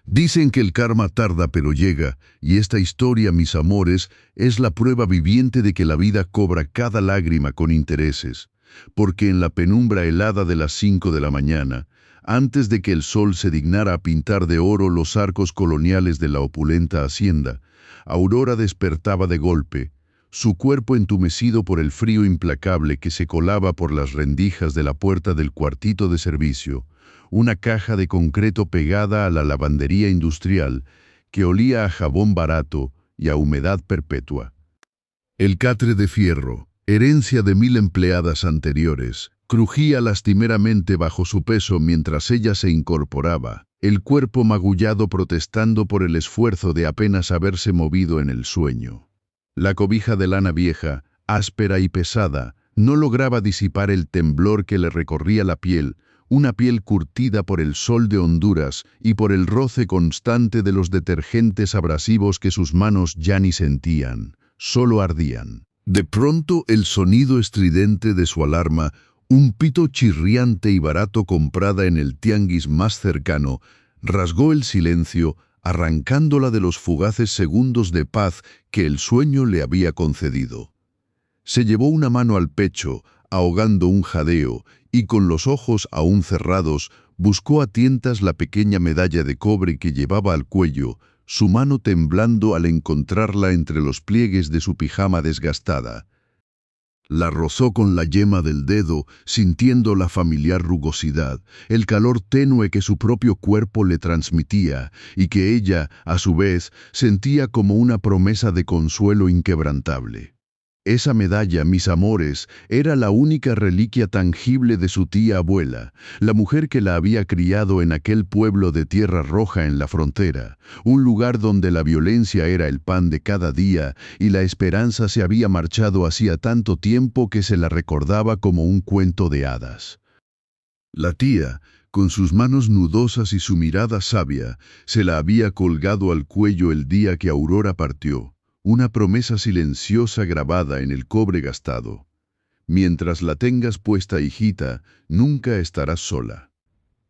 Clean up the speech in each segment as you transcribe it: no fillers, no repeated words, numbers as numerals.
Dicen que el karma tarda pero llega, y esta historia, mis amores, es la prueba viviente de que la vida cobra cada lágrima con intereses. Porque en la penumbra helada de las 5 de la mañana, antes de que el sol se dignara a pintar de oro los arcos coloniales de la opulenta hacienda, Aurora despertaba de golpe, su cuerpo entumecido por el frío implacable que se colaba por las rendijas de la puerta del cuartito de servicio, una caja de concreto pegada a la lavandería industrial que olía a jabón barato y a humedad perpetua. El catre de fierro, herencia de 1000 empleadas anteriores, crujía lastimeramente bajo su peso mientras ella se incorporaba, el cuerpo magullado protestando por el esfuerzo de apenas haberse movido en el sueño. La cobija de lana vieja, áspera y pesada, no lograba disipar el temblor que le recorría la piel, una piel curtida por el sol de Honduras y por el roce constante de los detergentes abrasivos que sus manos ya ni sentían, solo ardían. De pronto el sonido estridente de su alarma, un pito chirriante y barato comprada en el tianguis más cercano, rasgó el silencio, arrancándola de los fugaces segundos de paz que el sueño le había concedido. Se llevó una mano al pecho, ahogando un jadeo, y con los ojos aún cerrados, buscó a tientas la pequeña medalla de cobre que llevaba al cuello, su mano temblando al encontrarla entre los pliegues de su pijama desgastada. La rozó con la yema del dedo, sintiendo la familiar rugosidad, el calor tenue que su propio cuerpo le transmitía, y que ella, a su vez, sentía como una promesa de consuelo inquebrantable. Esa medalla, mis amores, era la única reliquia tangible de su tía abuela, la mujer que la había criado en aquel pueblo de Tierra Roja en la frontera, un lugar donde la violencia era el pan de cada día y la esperanza se había marchado hacía tanto tiempo que se la recordaba como un cuento de hadas. La tía, con sus manos nudosas y su mirada sabia, se la había colgado al cuello el día que Aurora partió. Una promesa silenciosa grabada en el cobre gastado. Mientras la tengas puesta, hijita, nunca estarás sola.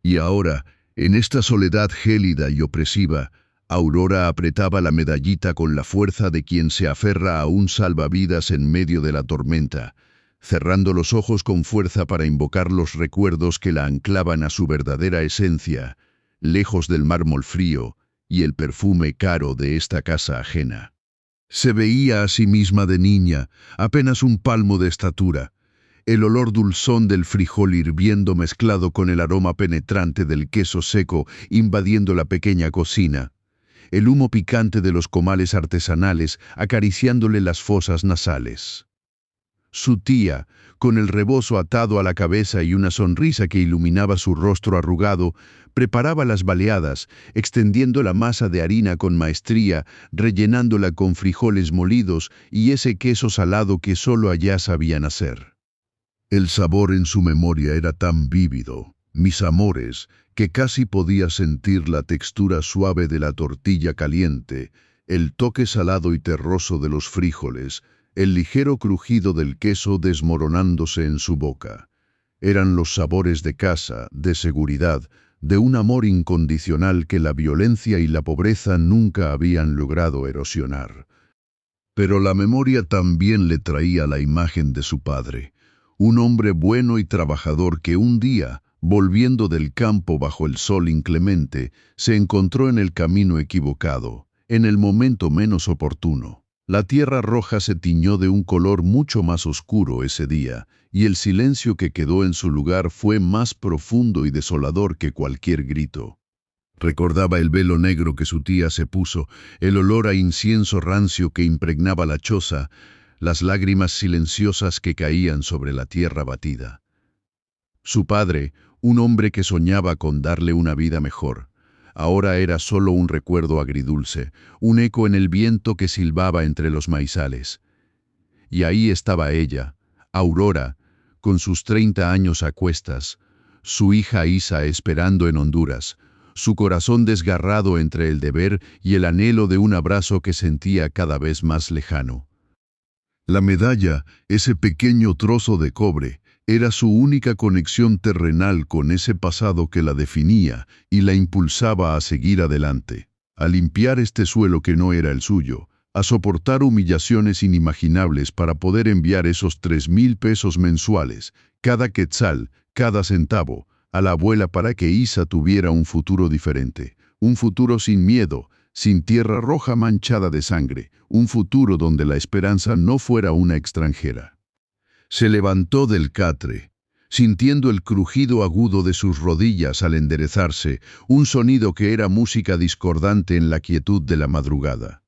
Y ahora, en esta soledad gélida y opresiva, Aurora apretaba la medallita con la fuerza de quien se aferra a un salvavidas en medio de la tormenta, cerrando los ojos con fuerza para invocar los recuerdos que la anclaban a su verdadera esencia, lejos del mármol frío y el perfume caro de esta casa ajena. Se veía a sí misma de niña, apenas un palmo de estatura. El olor dulzón del frijol hirviendo mezclado con el aroma penetrante del queso seco invadiendo la pequeña cocina. El humo picante de los comales artesanales acariciándole las fosas nasales. Su tía, con el rebozo atado a la cabeza y una sonrisa que iluminaba su rostro arrugado, preparaba las baleadas, extendiendo la masa de harina con maestría, rellenándola con frijoles molidos y ese queso salado que solo allá sabían hacer. El sabor en su memoria era tan vívido, mis amores, que casi podía sentir la textura suave de la tortilla caliente, el toque salado y terroso de los frijoles, el ligero crujido del queso desmoronándose en su boca. Eran los sabores de casa, de seguridad, de un amor incondicional que la violencia y la pobreza nunca habían logrado erosionar. Pero la memoria también le traía la imagen de su padre, un hombre bueno y trabajador que un día, volviendo del campo bajo el sol inclemente, se encontró en el camino equivocado, en el momento menos oportuno. La Tierra Roja se tiñó de un color mucho más oscuro ese día, y el silencio que quedó en su lugar fue más profundo y desolador que cualquier grito. Recordaba el velo negro que su tía se puso, el olor a incienso rancio que impregnaba la choza, las lágrimas silenciosas que caían sobre la tierra batida. Su padre, un hombre que soñaba con darle una vida mejor, ahora era solo un recuerdo agridulce, un eco en el viento que silbaba entre los maizales. Y ahí estaba ella, Aurora, con sus 30 años a cuestas, su hija Isa esperando en Honduras, su corazón desgarrado entre el deber y el anhelo de un abrazo que sentía cada vez más lejano. La medalla, ese pequeño trozo de cobre, Era su única conexión terrenal con ese pasado que la definía y la impulsaba a seguir adelante, a limpiar este suelo que no era el suyo, a soportar humillaciones inimaginables para poder enviar esos 3,000 pesos mensuales, cada quetzal, cada centavo, a la abuela para que Isa tuviera un futuro diferente, un futuro sin miedo, sin tierra roja manchada de sangre, un futuro donde la esperanza no fuera una extranjera. Se levantó del catre, sintiendo el crujido agudo de sus rodillas al enderezarse, un sonido que era música discordante en la quietud de la madrugada.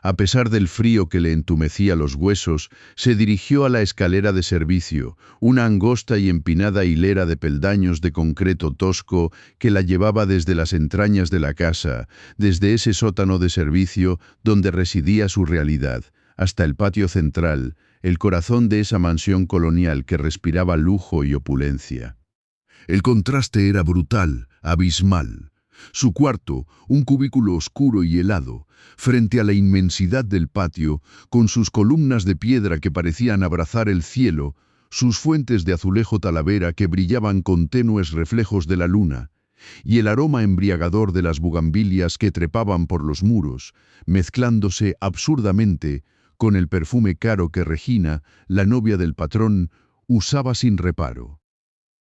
A pesar del frío que le entumecía los huesos, se dirigió a la escalera de servicio, una angosta y empinada hilera de peldaños de concreto tosco que la llevaba desde las entrañas de la casa, desde ese sótano de servicio donde residía su realidad, hasta el patio central, el corazón de esa mansión colonial que respiraba lujo y opulencia. El contraste era brutal, abismal. Su cuarto, un cubículo oscuro y helado, frente a la inmensidad del patio, con sus columnas de piedra que parecían abrazar el cielo, sus fuentes de azulejo talavera que brillaban con tenues reflejos de la luna, y el aroma embriagador de las bugambilias que trepaban por los muros, mezclándose absurdamente con el perfume caro que Regina, la novia del patrón, usaba sin reparo.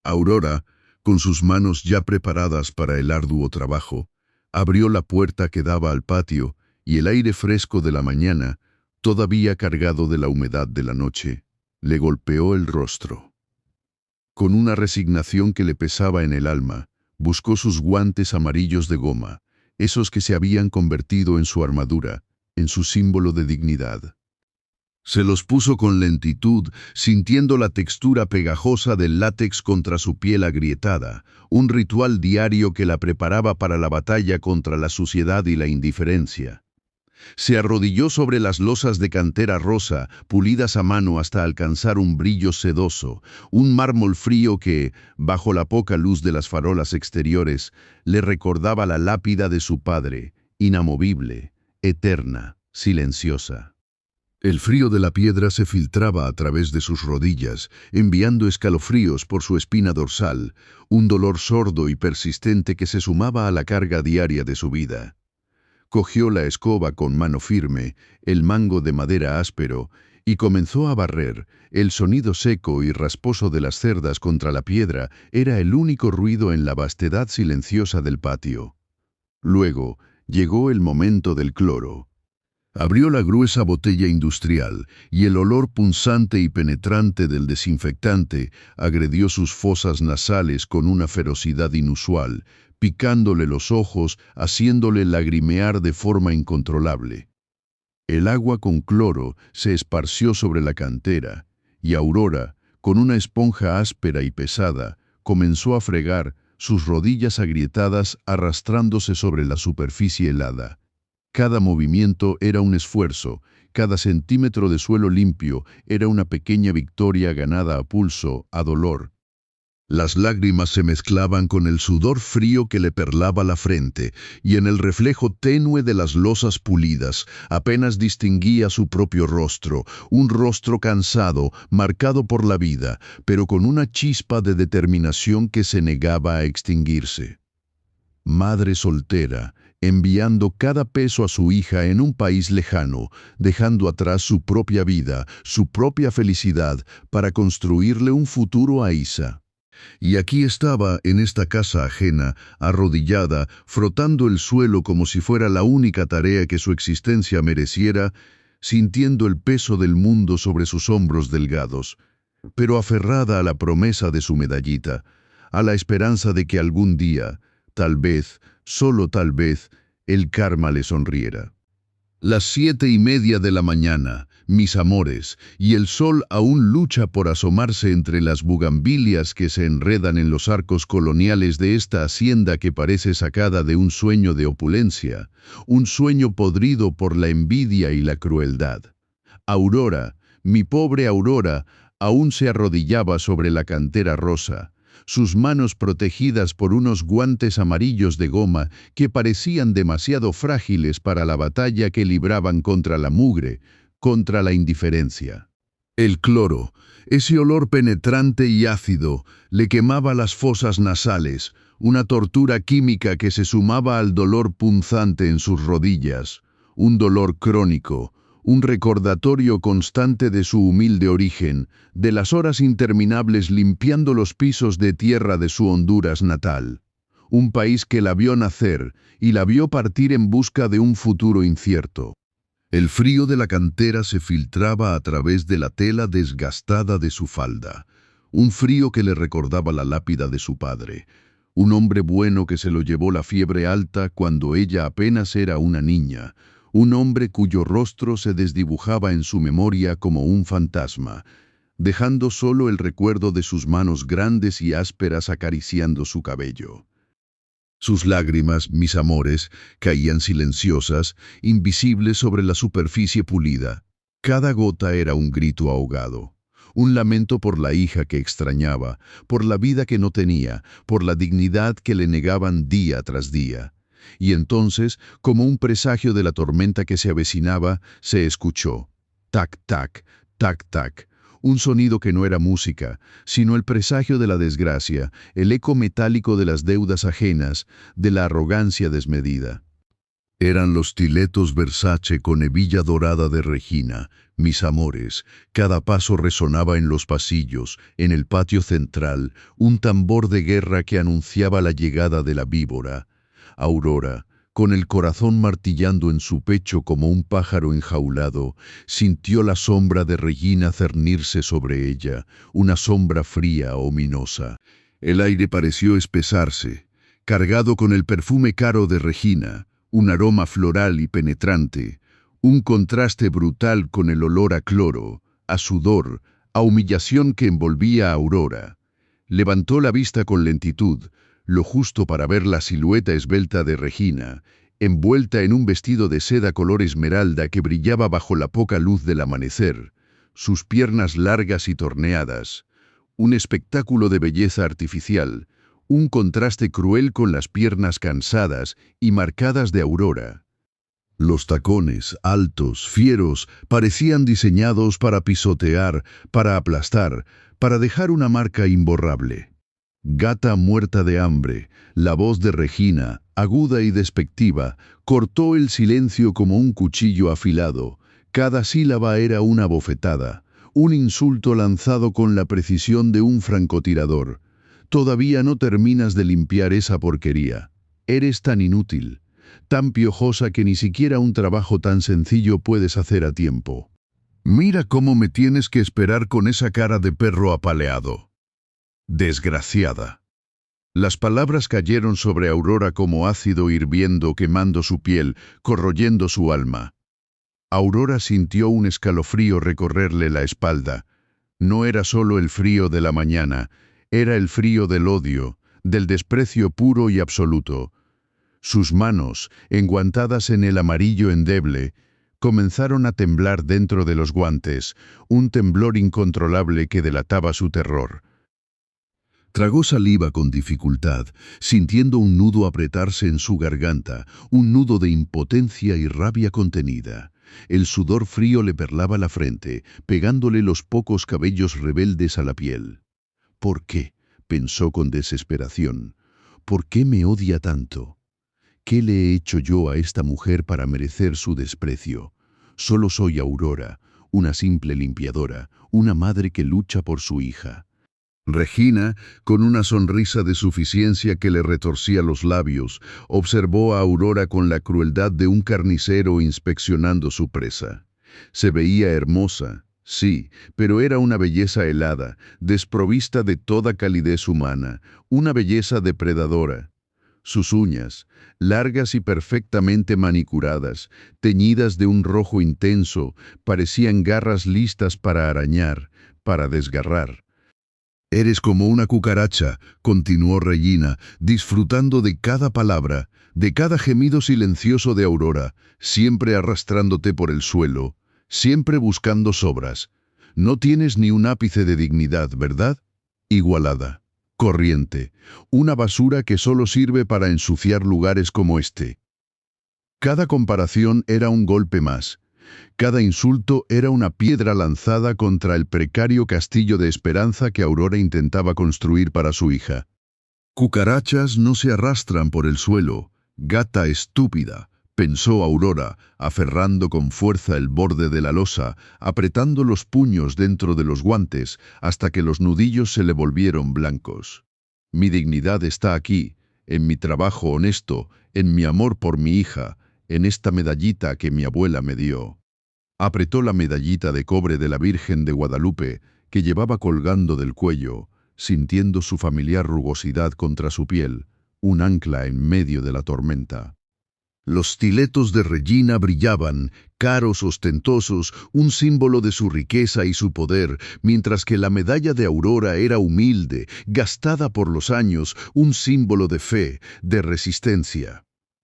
Aurora, con sus manos ya preparadas para el arduo trabajo, abrió la puerta que daba al patio y el aire fresco de la mañana, todavía cargado de la humedad de la noche, le golpeó el rostro. Con una resignación que le pesaba en el alma, buscó sus guantes amarillos de goma, esos que se habían convertido en su armadura, en su símbolo de dignidad. Se los puso con lentitud, sintiendo la textura pegajosa del látex contra su piel agrietada, un ritual diario que la preparaba para la batalla contra la suciedad y la indiferencia. Se arrodilló sobre las losas de cantera rosa, pulidas a mano hasta alcanzar un brillo sedoso, un mármol frío que, bajo la poca luz de las farolas exteriores, le recordaba la lápida de su padre, inamovible, eterna, silenciosa. El frío de la piedra se filtraba a través de sus rodillas, enviando escalofríos por su espina dorsal, un dolor sordo y persistente que se sumaba a la carga diaria de su vida. Cogió la escoba con mano firme, el mango de madera áspero, y comenzó a barrer. El sonido seco y rasposo de las cerdas contra la piedra era el único ruido en la vastedad silenciosa del patio. Luego llegó el momento del cloro. Abrió la gruesa botella industrial y el olor punzante y penetrante del desinfectante agredió sus fosas nasales con una ferocidad inusual, picándole los ojos, haciéndole lagrimear de forma incontrolable. El agua con cloro se esparció sobre la cantera y Aurora, con una esponja áspera y pesada, comenzó a fregar, sus rodillas agrietadas arrastrándose sobre la superficie helada. Cada movimiento era un esfuerzo, cada centímetro de suelo limpio era una pequeña victoria ganada a pulso, a dolor. Las lágrimas se mezclaban con el sudor frío que le perlaba la frente, y en el reflejo tenue de las losas pulidas apenas distinguía su propio rostro, un rostro cansado, marcado por la vida, pero con una chispa de determinación que se negaba a extinguirse. Madre soltera, enviando cada peso a su hija en un país lejano, dejando atrás su propia vida, su propia felicidad, para construirle un futuro a Isa. Y aquí estaba, en esta casa ajena, arrodillada, frotando el suelo como si fuera la única tarea que su existencia mereciera, sintiendo el peso del mundo sobre sus hombros delgados, pero aferrada a la promesa de su medallita, a la esperanza de que algún día, tal vez, solo tal vez, el karma le sonriera. Las 7:30 de la mañana, mis amores, y el sol aún lucha por asomarse entre las bugambilias que se enredan en los arcos coloniales de esta hacienda que parece sacada de un sueño de opulencia, un sueño podrido por la envidia y la crueldad. Aurora, mi pobre Aurora, aún se arrodillaba sobre la cantera rosa, sus manos protegidas por unos guantes amarillos de goma que parecían demasiado frágiles para la batalla que libraban contra la mugre, contra la indiferencia. El cloro, ese olor penetrante y ácido, le quemaba las fosas nasales, una tortura química que se sumaba al dolor punzante en sus rodillas, un dolor crónico, un recordatorio constante de su humilde origen, de las horas interminables limpiando los pisos de tierra de su Honduras natal. Un país que la vio nacer y la vio partir en busca de un futuro incierto. El frío de la cantera se filtraba a través de la tela desgastada de su falda, un frío que le recordaba la lápida de su padre, un hombre bueno que se lo llevó la fiebre alta cuando ella apenas era una niña, un hombre cuyo rostro se desdibujaba en su memoria como un fantasma, dejando solo el recuerdo de sus manos grandes y ásperas acariciando su cabello. Sus lágrimas, mis amores, caían silenciosas, invisibles sobre la superficie pulida. Cada gota era un grito ahogado, un lamento por la hija que extrañaba, por la vida que no tenía, por la dignidad que le negaban día tras día. Y entonces, como un presagio de la tormenta que se avecinaba, se escuchó tac, tac, tac, tac. Un sonido que no era música, sino el presagio de la desgracia, el eco metálico de las deudas ajenas, de la arrogancia desmedida. Eran los stiletos Versace con hebilla dorada de Regina, mis amores. Cada paso resonaba en los pasillos, en el patio central, un tambor de guerra que anunciaba la llegada de la víbora. Aurora, con el corazón martillando en su pecho como un pájaro enjaulado, sintió la sombra de Regina cernirse sobre ella, una sombra fría, ominosa. El aire pareció espesarse, cargado con el perfume caro de Regina, un aroma floral y penetrante, un contraste brutal con el olor a cloro, a sudor, a humillación que envolvía a Aurora. Levantó la vista con lentitud, lo justo para ver la silueta esbelta de Regina, envuelta en un vestido de seda color esmeralda que brillaba bajo la poca luz del amanecer, sus piernas largas y torneadas, un espectáculo de belleza artificial, un contraste cruel con las piernas cansadas y marcadas de Aurora. Los tacones, altos, fieros, parecían diseñados para pisotear, para aplastar, para dejar una marca imborrable. Gata muerta de hambre, la voz de Regina, aguda y despectiva, cortó el silencio como un cuchillo afilado. Cada sílaba era una bofetada, un insulto lanzado con la precisión de un francotirador. Todavía no terminas de limpiar esa porquería. Eres tan inútil, tan piojosa que ni siquiera un trabajo tan sencillo puedes hacer a tiempo. Mira cómo me tienes que esperar con esa cara de perro apaleado. Desgraciada. Las palabras cayeron sobre Aurora como ácido hirviendo, quemando su piel, corroyendo su alma. Aurora sintió un escalofrío recorrerle la espalda. No era solo el frío de la mañana, era el frío del odio, del desprecio puro y absoluto. Sus manos, enguantadas en el amarillo endeble, comenzaron a temblar dentro de los guantes, un temblor incontrolable que delataba su terror. Tragó saliva con dificultad, sintiendo un nudo apretarse en su garganta, un nudo de impotencia y rabia contenida. El sudor frío le perlaba la frente, pegándole los pocos cabellos rebeldes a la piel. ¿Por qué?, pensó con desesperación. ¿Por qué me odia tanto? ¿Qué le he hecho yo a esta mujer para merecer su desprecio? Solo soy Aurora, una simple limpiadora, una madre que lucha por su hija. Regina, con una sonrisa de suficiencia que le retorcía los labios, observó a Aurora con la crueldad de un carnicero inspeccionando su presa. Se veía hermosa, sí, pero era una belleza helada, desprovista de toda calidez humana, una belleza depredadora. Sus uñas, largas y perfectamente manicuradas, teñidas de un rojo intenso, parecían garras listas para arañar, para desgarrar. Eres como una cucaracha, continuó Regina, disfrutando de cada palabra, de cada gemido silencioso de Aurora, siempre arrastrándote por el suelo, siempre buscando sobras. No tienes ni un ápice de dignidad, ¿verdad? Igualada, corriente, una basura que solo sirve para ensuciar lugares como este. Cada comparación era un golpe más. Cada insulto era una piedra lanzada contra el precario castillo de esperanza que Aurora intentaba construir para su hija. Cucarachas no se arrastran por el suelo, gata estúpida, pensó Aurora, aferrando con fuerza el borde de la losa, apretando los puños dentro de los guantes hasta que los nudillos se le volvieron blancos. Mi dignidad está aquí, en mi trabajo honesto, en mi amor por mi hija, en esta medallita que mi abuela me dio. Apretó la medallita de cobre de la Virgen de Guadalupe que llevaba colgando del cuello, sintiendo su familiar rugosidad contra su piel, un ancla en medio de la tormenta. Los stiletos de Regina brillaban, caros, ostentosos, un símbolo de su riqueza y su poder, mientras que la medalla de Aurora era humilde, gastada por los años, un símbolo de fe, de resistencia.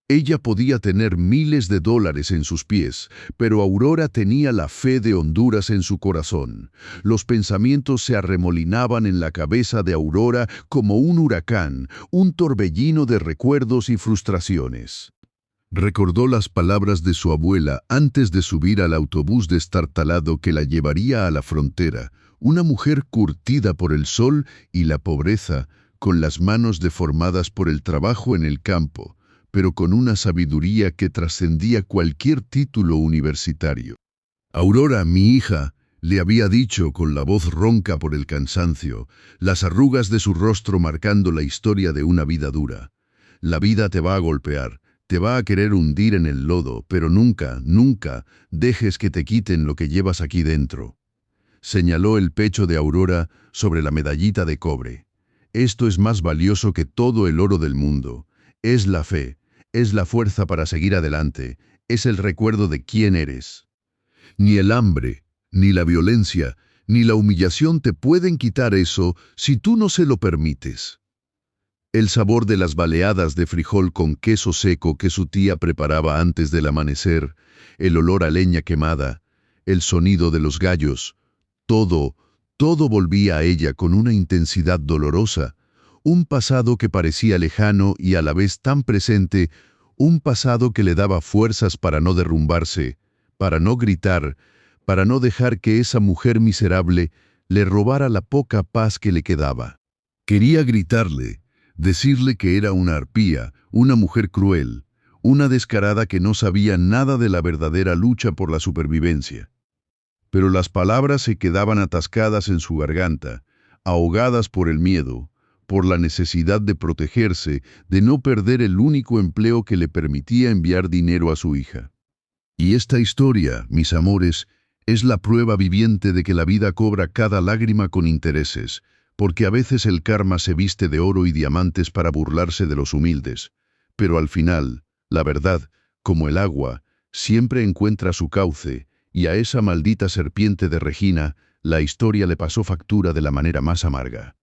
Ella podía tener miles de dólares en sus pies, pero Aurora tenía la fe de Honduras en su corazón. Los pensamientos se arremolinaban en la cabeza de Aurora como un huracán, un torbellino de recuerdos y frustraciones. Recordó las palabras de su abuela antes de subir al autobús destartalado que la llevaría a la frontera, una mujer curtida por el sol y la pobreza, con las manos deformadas por el trabajo en el campo, pero con una sabiduría que trascendía cualquier título universitario. Aurora, mi hija, le había dicho con la voz ronca por el cansancio, las arrugas de su rostro marcando la historia de una vida dura. La vida te va a golpear, te va a querer hundir en el lodo, pero nunca, nunca dejes que te quiten lo que llevas aquí dentro. Señaló el pecho de Aurora sobre la medallita de cobre. Esto es más valioso que todo el oro del mundo. Es la fe. Es la fuerza para seguir adelante, es el recuerdo de quién eres. Ni el hambre, ni la violencia, ni la humillación te pueden quitar eso si tú no se lo permites. El sabor de las baleadas de frijol con queso seco que su tía preparaba antes del amanecer, el olor a leña quemada, el sonido de los gallos, todo volvía a ella con una intensidad dolorosa. Un pasado que parecía lejano y a la vez tan presente, un pasado que le daba fuerzas para no derrumbarse, para no gritar, para no dejar que esa mujer miserable le robara la poca paz que le quedaba. Quería gritarle, decirle que era una arpía, una mujer cruel, una descarada que no sabía nada de la verdadera lucha por la supervivencia. Pero las palabras se quedaban atascadas en su garganta, ahogadas por el miedo, por la necesidad de protegerse, de no perder el único empleo que le permitía enviar dinero a su hija. Y esta historia, mis amores, es la prueba viviente de que la vida cobra cada lágrima con intereses, porque a veces el karma se viste de oro y diamantes para burlarse de los humildes. Pero al final, la verdad, como el agua, siempre encuentra su cauce, y a esa maldita serpiente de Regina, la historia le pasó factura de la manera más amarga.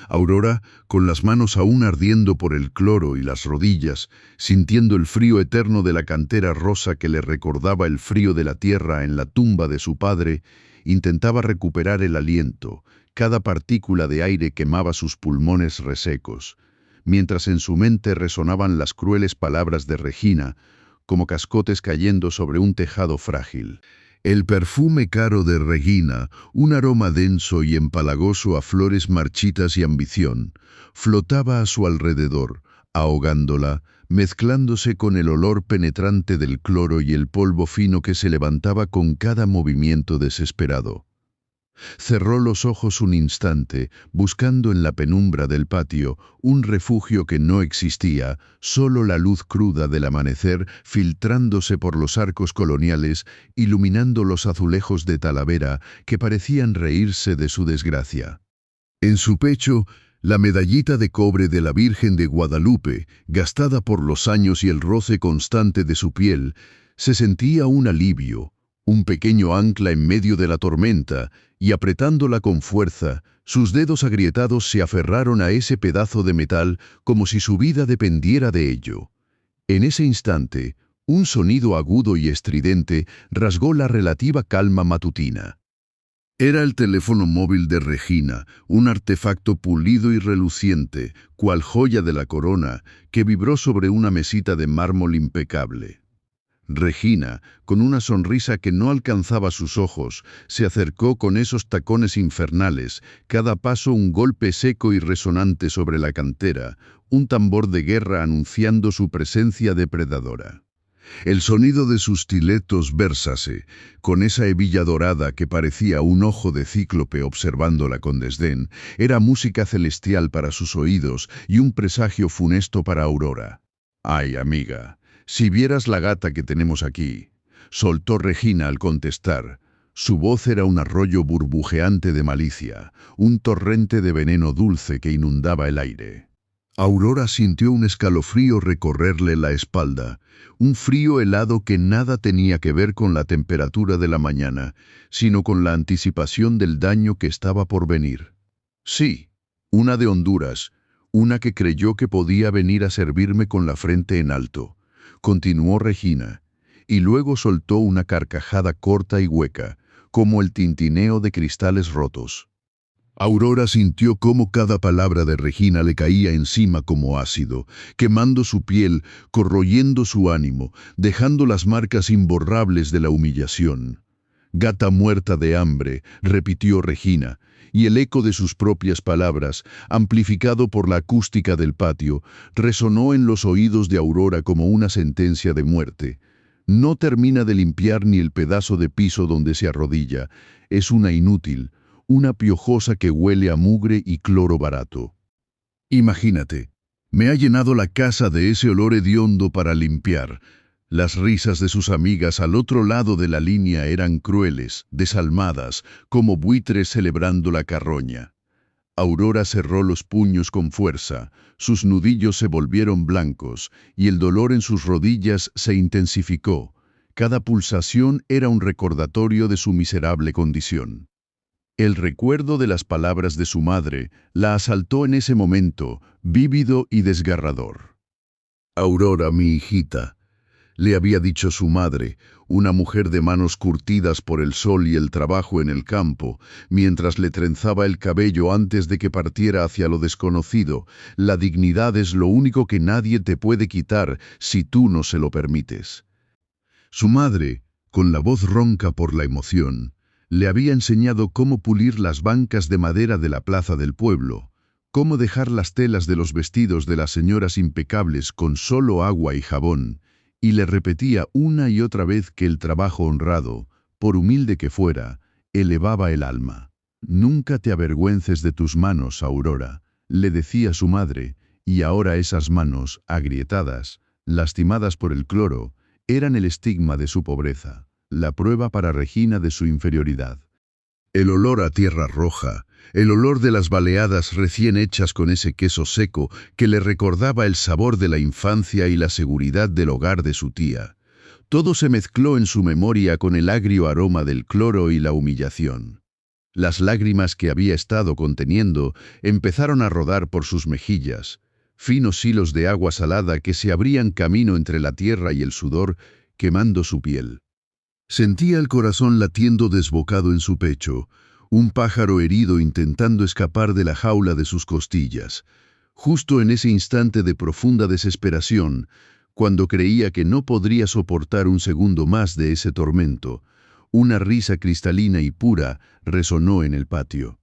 Aurora, con las manos aún ardiendo por el cloro y las rodillas, sintiendo el frío eterno de la cantera rosa que le recordaba el frío de la tierra en la tumba de su padre, intentaba recuperar el aliento. Cada partícula de aire quemaba sus pulmones resecos, mientras en su mente resonaban las crueles palabras de Regina, como cascotes cayendo sobre un tejado frágil. El perfume caro de Regina, un aroma denso y empalagoso a flores marchitas y ambición, flotaba a su alrededor, ahogándola, mezclándose con el olor penetrante del cloro y el polvo fino que se levantaba con cada movimiento desesperado. Cerró los ojos un instante, buscando en la penumbra del patio un refugio que no existía, solo la luz cruda del amanecer filtrándose por los arcos coloniales, iluminando los azulejos de Talavera que parecían reírse de su desgracia. En su pecho, la medallita de cobre de la Virgen de Guadalupe, gastada por los años y el roce constante de su piel, se sentía un alivio, un pequeño ancla en medio de la tormenta, y apretándola con fuerza, sus dedos agrietados se aferraron a ese pedazo de metal como si su vida dependiera de ello. En ese instante, un sonido agudo y estridente rasgó la relativa calma matutina. Era el teléfono móvil de Regina, un artefacto pulido y reluciente, cual joya de la corona, que vibró sobre una mesita de mármol impecable. Regina, con una sonrisa que no alcanzaba sus ojos, se acercó con esos tacones infernales, cada paso un golpe seco y resonante sobre la cantera, un tambor de guerra anunciando su presencia depredadora. El sonido de sus stilettos versase, con esa hebilla dorada que parecía un ojo de cíclope observándola con desdén, era música celestial para sus oídos y un presagio funesto para Aurora. «Ay, amiga, si vieras la gata que tenemos aquí», soltó Regina al contestar. Su voz era un arroyo burbujeante de malicia, un torrente de veneno dulce que inundaba el aire. Aurora sintió un escalofrío recorrerle la espalda, un frío helado que nada tenía que ver con la temperatura de la mañana, sino con la anticipación del daño que estaba por venir. Sí, una de Honduras, una que creyó que podía venir a servirme con la frente en alto, continuó Regina, y luego soltó una carcajada corta y hueca, como el tintineo de cristales rotos. Aurora sintió cómo cada palabra de Regina le caía encima como ácido, quemando su piel, corroyendo su ánimo, dejando las marcas imborrables de la humillación. «Gata muerta de hambre», repitió Regina, y el eco de sus propias palabras, amplificado por la acústica del patio, resonó en los oídos de Aurora como una sentencia de muerte. No termina de limpiar ni el pedazo de piso donde se arrodilla, es una inútil, una piojosa que huele a mugre y cloro barato. Imagínate, me ha llenado la casa de ese olor hediondo para limpiar. Las risas de sus amigas al otro lado de la línea eran crueles, desalmadas, como buitres celebrando la carroña. Aurora cerró los puños con fuerza, sus nudillos se volvieron blancos y el dolor en sus rodillas se intensificó. Cada pulsación era un recordatorio de su miserable condición. El recuerdo de las palabras de su madre la asaltó en ese momento, vívido y desgarrador. «Aurora, mi hijita», le había dicho su madre, una mujer de manos curtidas por el sol y el trabajo en el campo, mientras le trenzaba el cabello antes de que partiera hacia lo desconocido. «La dignidad es lo único que nadie te puede quitar si tú no se lo permites». Su madre, con la voz ronca por la emoción, le había enseñado cómo pulir las bancas de madera de la plaza del pueblo, cómo dejar las telas de los vestidos de las señoras impecables con solo agua y jabón, y le repetía una y otra vez que el trabajo honrado, por humilde que fuera, elevaba el alma. «Nunca te avergüences de tus manos, Aurora», le decía su madre, y ahora esas manos, agrietadas, lastimadas por el cloro, eran el estigma de su pobreza, la prueba para Regina de su inferioridad. El olor a tierra roja, el olor de las baleadas recién hechas con ese queso seco que le recordaba el sabor de la infancia y la seguridad del hogar de su tía. Todo se mezcló en su memoria con el agrio aroma del cloro y la humillación. Las lágrimas que había estado conteniendo empezaron a rodar por sus mejillas, finos hilos de agua salada que se abrían camino entre la tierra y el sudor, quemando su piel. Sentía el corazón latiendo desbocado en su pecho, un pájaro herido intentando escapar de la jaula de sus costillas. Justo en ese instante de profunda desesperación, cuando creía que no podría soportar un segundo más de ese tormento, una risa cristalina y pura resonó en el patio.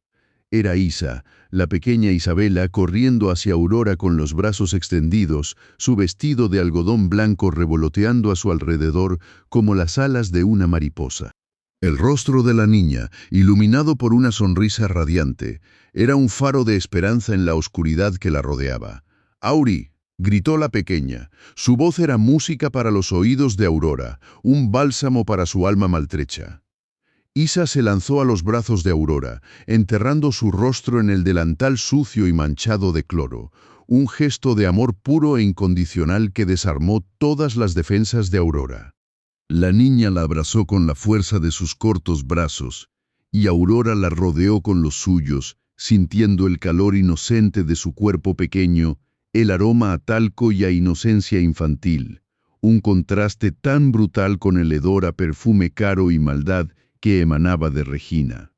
Era Isa, la pequeña Isabela, corriendo hacia Aurora con los brazos extendidos, su vestido de algodón blanco revoloteando a su alrededor como las alas de una mariposa. El rostro de la niña, iluminado por una sonrisa radiante, era un faro de esperanza en la oscuridad que la rodeaba. «Auri», gritó la pequeña. Su voz era música para los oídos de Aurora, un bálsamo para su alma maltrecha. Isa se lanzó a los brazos de Aurora, enterrando su rostro en el delantal sucio y manchado de cloro, un gesto de amor puro e incondicional que desarmó todas las defensas de Aurora. La niña la abrazó con la fuerza de sus cortos brazos, y Aurora la rodeó con los suyos, sintiendo el calor inocente de su cuerpo pequeño, el aroma a talco y a inocencia infantil, un contraste tan brutal con el hedor a perfume caro y maldad que emanaba de Regina.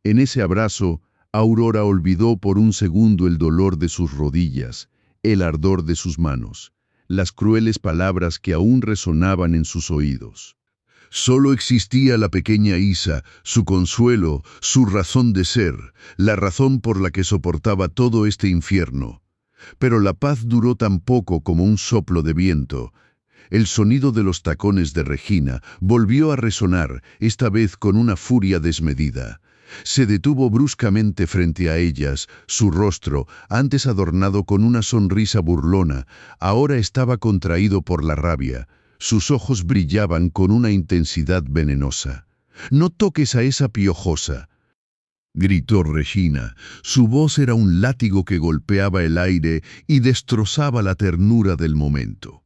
En ese abrazo, Aurora olvidó por un segundo el dolor de sus rodillas, el ardor de sus manos. las crueles palabras que aún resonaban en sus oídos. Solo existía la pequeña Isa, su consuelo, su razón de ser, la razón por la que soportaba todo este infierno. Pero la paz duró tan poco como un soplo de viento. El sonido de los tacones de Regina volvió a resonar, esta vez con una furia desmedida. Se detuvo bruscamente frente a ellas, su rostro, antes adornado con una sonrisa burlona, ahora estaba contraído por la rabia. Sus ojos brillaban con una intensidad venenosa. «No toques a esa piojosa», gritó Regina. Su voz era un látigo que golpeaba el aire y destrozaba la ternura del momento.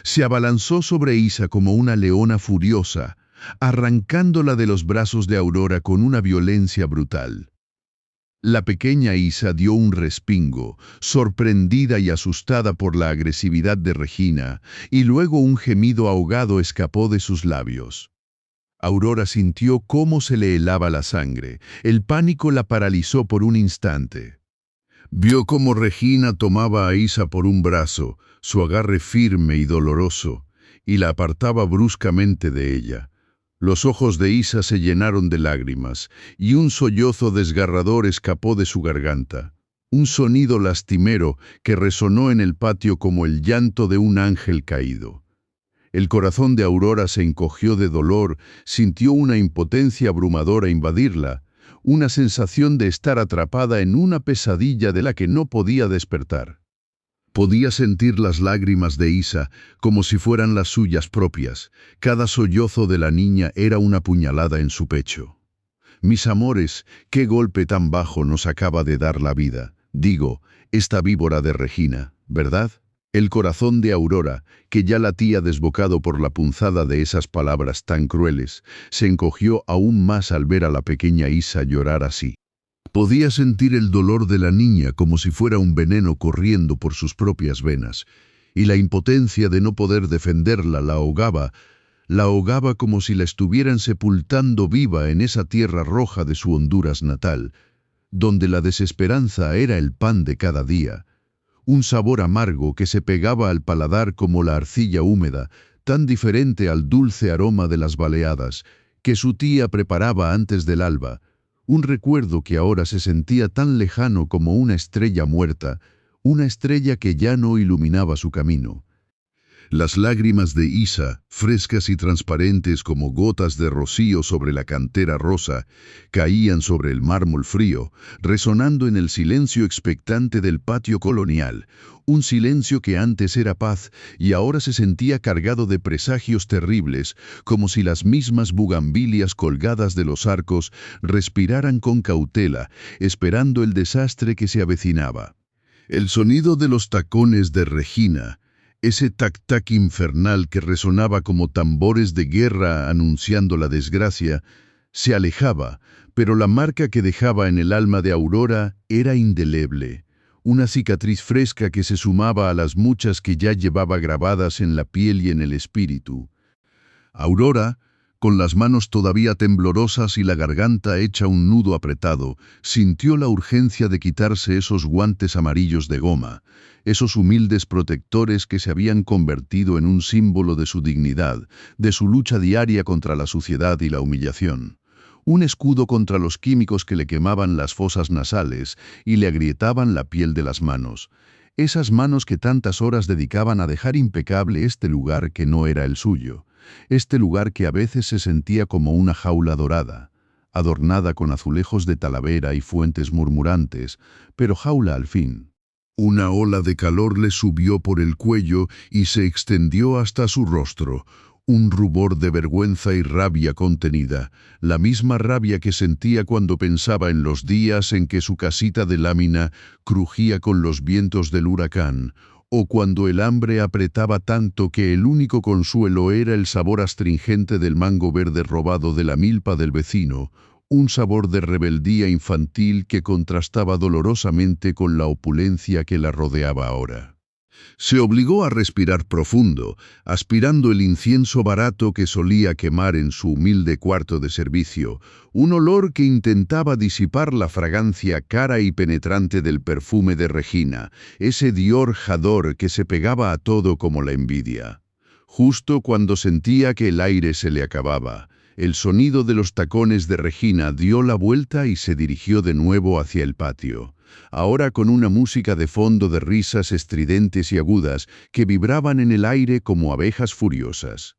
Se abalanzó sobre Isa como una leona furiosa, arrancándola de los brazos de Aurora con una violencia brutal. La pequeña Isa dio un respingo, sorprendida y asustada por la agresividad de Regina, y luego un gemido ahogado escapó de sus labios. Aurora sintió cómo se le helaba la sangre. El pánico la paralizó por un instante. Vio cómo Regina tomaba a Isa por un brazo, su agarre firme y doloroso, y la apartaba bruscamente de ella. Los ojos de Isa se llenaron de lágrimas, y un sollozo desgarrador escapó de su garganta. Un sonido lastimero que resonó en el patio como el llanto de un ángel caído. El corazón de Aurora se encogió de dolor, sintió una impotencia abrumadora invadirla, una sensación de estar atrapada en una pesadilla de la que no podía despertar. Podía sentir las lágrimas de Isa como si fueran las suyas propias. Cada sollozo de la niña era una puñalada en su pecho. «Mis amores, qué golpe tan bajo nos acaba de dar la vida. Digo, esta víbora de Regina, ¿verdad?» El corazón de Aurora, que ya latía desbocado por la punzada de esas palabras tan crueles, se encogió aún más al ver a la pequeña Isa llorar así. Podía sentir el dolor de la niña como si fuera un veneno corriendo por sus propias venas, y la impotencia de no poder defenderla la ahogaba como si la estuvieran sepultando viva en esa tierra roja de su Honduras natal, donde la desesperanza era el pan de cada día, un sabor amargo que se pegaba al paladar como la arcilla húmeda, tan diferente al dulce aroma de las baleadas que su tía preparaba antes del alba, un recuerdo que ahora se sentía tan lejano como una estrella muerta, una estrella que ya no iluminaba su camino. Las lágrimas de Isa, frescas y transparentes como gotas de rocío sobre la cantera rosa, caían sobre el mármol frío, resonando en el silencio expectante del patio colonial, un silencio que antes era paz y ahora se sentía cargado de presagios terribles, como si las mismas bugambilias colgadas de los arcos respiraran con cautela, esperando el desastre que se avecinaba. El sonido de los tacones de Regina, ese tac-tac infernal que resonaba como tambores de guerra anunciando la desgracia, se alejaba, pero la marca que dejaba en el alma de Aurora era indeleble, una cicatriz fresca que se sumaba a las muchas que ya llevaba grabadas en la piel y en el espíritu. Aurora, con las manos todavía temblorosas y la garganta hecha un nudo apretado, sintió la urgencia de quitarse esos guantes amarillos de goma, esos humildes protectores que se habían convertido en un símbolo de su dignidad, de su lucha diaria contra la suciedad y la humillación. Un escudo contra los químicos que le quemaban las fosas nasales y le agrietaban la piel de las manos. Esas manos que tantas horas dedicaban a dejar impecable este lugar que no era el suyo. Este lugar que a veces se sentía como una jaula dorada, adornada con azulejos de talavera y fuentes murmurantes, pero jaula al fin. Una ola de calor le subió por el cuello y se extendió hasta su rostro, un rubor de vergüenza y rabia contenida, la misma rabia que sentía cuando pensaba en los días en que su casita de lámina crujía con los vientos del huracán, o cuando el hambre apretaba tanto que el único consuelo era el sabor astringente del mango verde robado de la milpa del vecino, un sabor de rebeldía infantil que contrastaba dolorosamente con la opulencia que la rodeaba ahora. Se obligó a respirar profundo, aspirando el incienso barato que solía quemar en su humilde cuarto de servicio, un olor que intentaba disipar la fragancia cara y penetrante del perfume de Regina, ese Dior J'adore que se pegaba a todo como la envidia. Justo cuando sentía que el aire se le acababa, el sonido de los tacones de Regina dio la vuelta y se dirigió de nuevo hacia el patio, ahora con una música de fondo de risas estridentes y agudas que vibraban en el aire como abejas furiosas.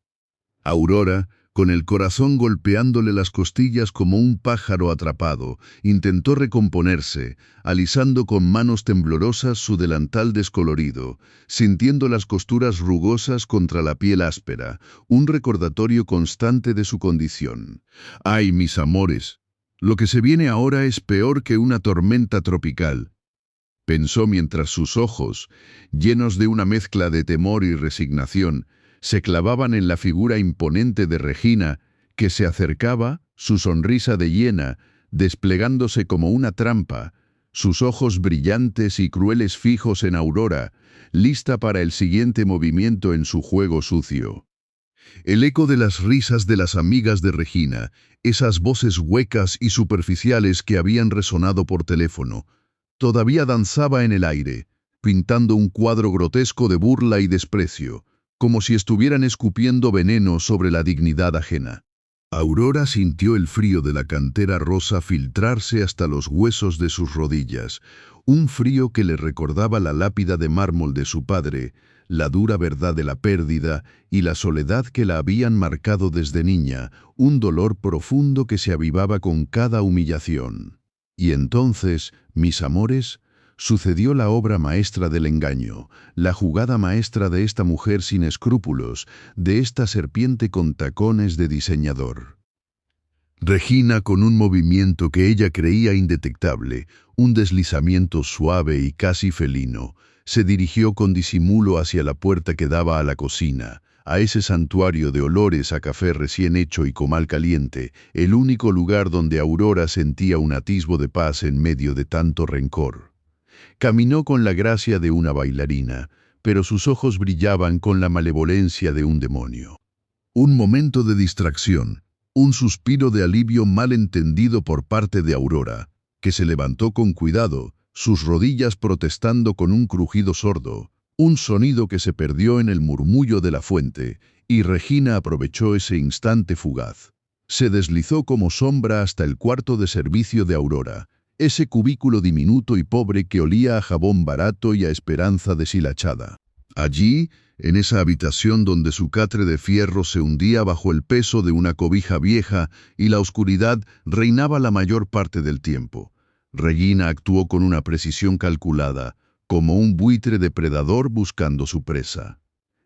Aurora, con el corazón golpeándole las costillas como un pájaro atrapado, intentó recomponerse, alisando con manos temblorosas su delantal descolorido, sintiendo las costuras rugosas contra la piel áspera, un recordatorio constante de su condición. ¡Ay, mis amores! Lo que se viene ahora es peor que una tormenta tropical, pensó mientras sus ojos, llenos de una mezcla de temor y resignación, se clavaban en la figura imponente de Regina, que se acercaba, su sonrisa de hiena, desplegándose como una trampa, sus ojos brillantes y crueles fijos en Aurora, lista para el siguiente movimiento en su juego sucio. El eco de las risas de las amigas de Regina, esas voces huecas y superficiales que habían resonado por teléfono, todavía danzaba en el aire, pintando un cuadro grotesco de burla y desprecio, como si estuvieran escupiendo veneno sobre la dignidad ajena. Aurora sintió el frío de la cantera rosa filtrarse hasta los huesos de sus rodillas, un frío que le recordaba la lápida de mármol de su padre, la dura verdad de la pérdida y la soledad que la habían marcado desde niña, un dolor profundo que se avivaba con cada humillación. Y entonces, mis amores, sucedió la obra maestra del engaño, la jugada maestra de esta mujer sin escrúpulos, de esta serpiente con tacones de diseñador. Regina, con un movimiento que ella creía indetectable, un deslizamiento suave y casi felino, se dirigió con disimulo hacia la puerta que daba a la cocina, a ese santuario de olores a café recién hecho y comal caliente, el único lugar donde Aurora sentía un atisbo de paz en medio de tanto rencor. Caminó con la gracia de una bailarina, pero sus ojos brillaban con la malevolencia de un demonio. Un momento de distracción, un suspiro de alivio mal entendido por parte de Aurora, que se levantó con cuidado, sus rodillas protestando con un crujido sordo, un sonido que se perdió en el murmullo de la fuente, y Regina aprovechó ese instante fugaz. Se deslizó como sombra hasta el cuarto de servicio de Aurora, ese cubículo diminuto y pobre que olía a jabón barato y a esperanza deshilachada. Allí, en esa habitación donde su catre de fierro se hundía bajo el peso de una cobija vieja y la oscuridad reinaba la mayor parte del tiempo, Regina actuó con una precisión calculada, como un buitre depredador buscando su presa.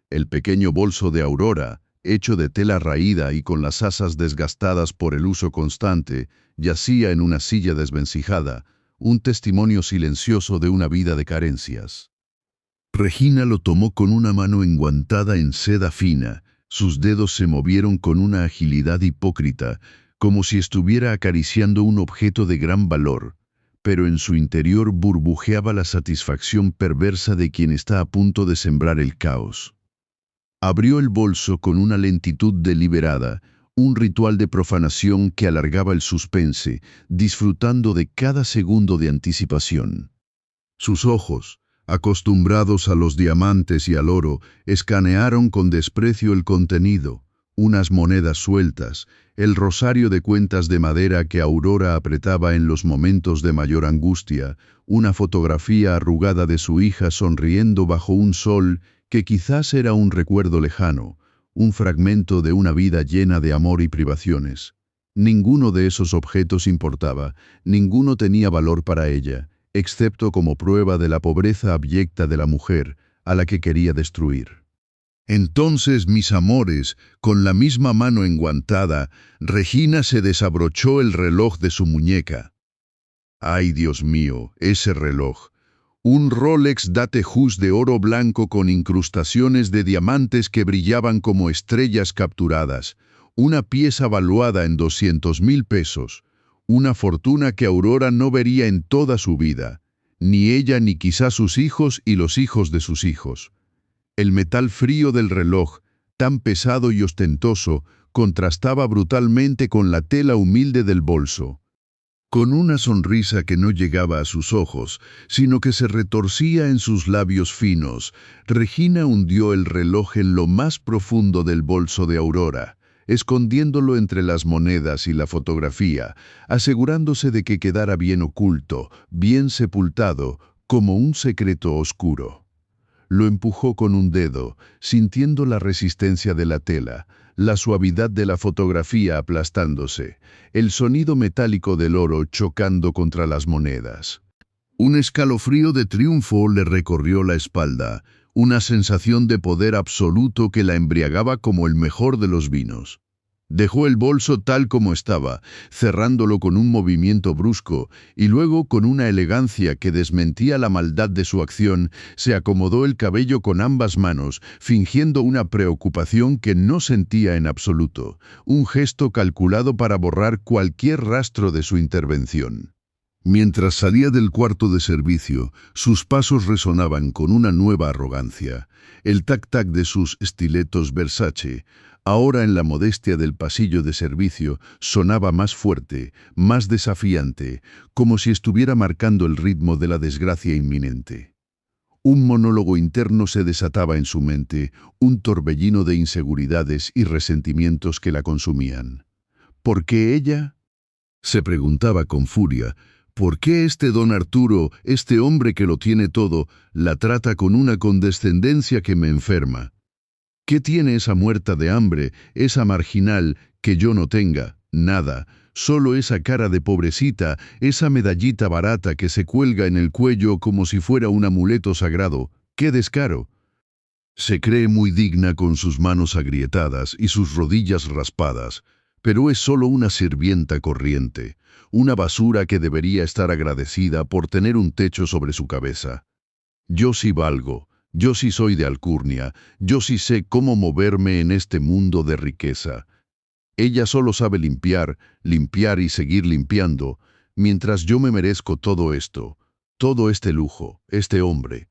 El pequeño bolso de Aurora, hecho de tela raída y con las asas desgastadas por el uso constante, yacía en una silla desvencijada, un testimonio silencioso de una vida de carencias. Regina lo tomó con una mano enguantada en seda fina, sus dedos se movieron con una agilidad hipócrita, como si estuviera acariciando un objeto de gran valor, pero en su interior burbujeaba la satisfacción perversa de quien está a punto de sembrar el caos. Abrió el bolso con una lentitud deliberada, un ritual de profanación que alargaba el suspense, disfrutando de cada segundo de anticipación. Sus ojos, acostumbrados a los diamantes y al oro, escanearon con desprecio el contenido, unas monedas sueltas, el rosario de cuentas de madera que Aurora apretaba en los momentos de mayor angustia, una fotografía arrugada de su hija sonriendo bajo un sol que quizás era un recuerdo lejano, un fragmento de una vida llena de amor y privaciones. Ninguno de esos objetos importaba, ninguno tenía valor para ella, excepto como prueba de la pobreza abyecta de la mujer a la que quería destruir. Entonces, mis amores, con la misma mano enguantada, Regina se desabrochó el reloj de su muñeca. ¡Ay, Dios mío, ese reloj! Un Rolex Datejust de oro blanco con incrustaciones de diamantes que brillaban como estrellas capturadas, una pieza valuada en 200,000 pesos, una fortuna que Aurora no vería en toda su vida, ni ella ni quizá sus hijos y los hijos de sus hijos. El metal frío del reloj, tan pesado y ostentoso, contrastaba brutalmente con la tela humilde del bolso. Con una sonrisa que no llegaba a sus ojos, sino que se retorcía en sus labios finos, Regina hundió el reloj en lo más profundo del bolso de Aurora, escondiéndolo entre las monedas y la fotografía, asegurándose de que quedara bien oculto, bien sepultado, como un secreto oscuro. Lo empujó con un dedo, sintiendo la resistencia de la tela, la suavidad de la fotografía aplastándose, el sonido metálico del oro chocando contra las monedas. Un escalofrío de triunfo le recorrió la espalda, una sensación de poder absoluto que la embriagaba como el mejor de los vinos. Dejó el bolso tal como estaba, cerrándolo con un movimiento brusco, y luego, con una elegancia que desmentía la maldad de su acción, se acomodó el cabello con ambas manos, fingiendo una preocupación que no sentía en absoluto, un gesto calculado para borrar cualquier rastro de su intervención. Mientras salía del cuarto de servicio, sus pasos resonaban con una nueva arrogancia. El tac-tac de sus estiletos Versace, ahora en la modestia del pasillo de servicio, sonaba más fuerte, más desafiante, como si estuviera marcando el ritmo de la desgracia inminente. Un monólogo interno se desataba en su mente, un torbellino de inseguridades y resentimientos que la consumían. ¿Por qué ella? Se preguntaba con furia. ¿Por qué este don Arturo, este hombre que lo tiene todo, la trata con una condescendencia que me enferma? ¿Qué tiene esa muerta de hambre, esa marginal, que yo no tenga? Nada, solo esa cara de pobrecita, esa medallita barata que se cuelga en el cuello como si fuera un amuleto sagrado. ¡Qué descaro! Se cree muy digna con sus manos agrietadas y sus rodillas raspadas, pero es solo una sirvienta corriente, una basura que debería estar agradecida por tener un techo sobre su cabeza. Yo sí valgo, yo sí soy de alcurnia, yo sí sé cómo moverme en este mundo de riqueza. Ella solo sabe limpiar, limpiar y seguir limpiando, mientras yo me merezco todo esto, todo este lujo, este hombre.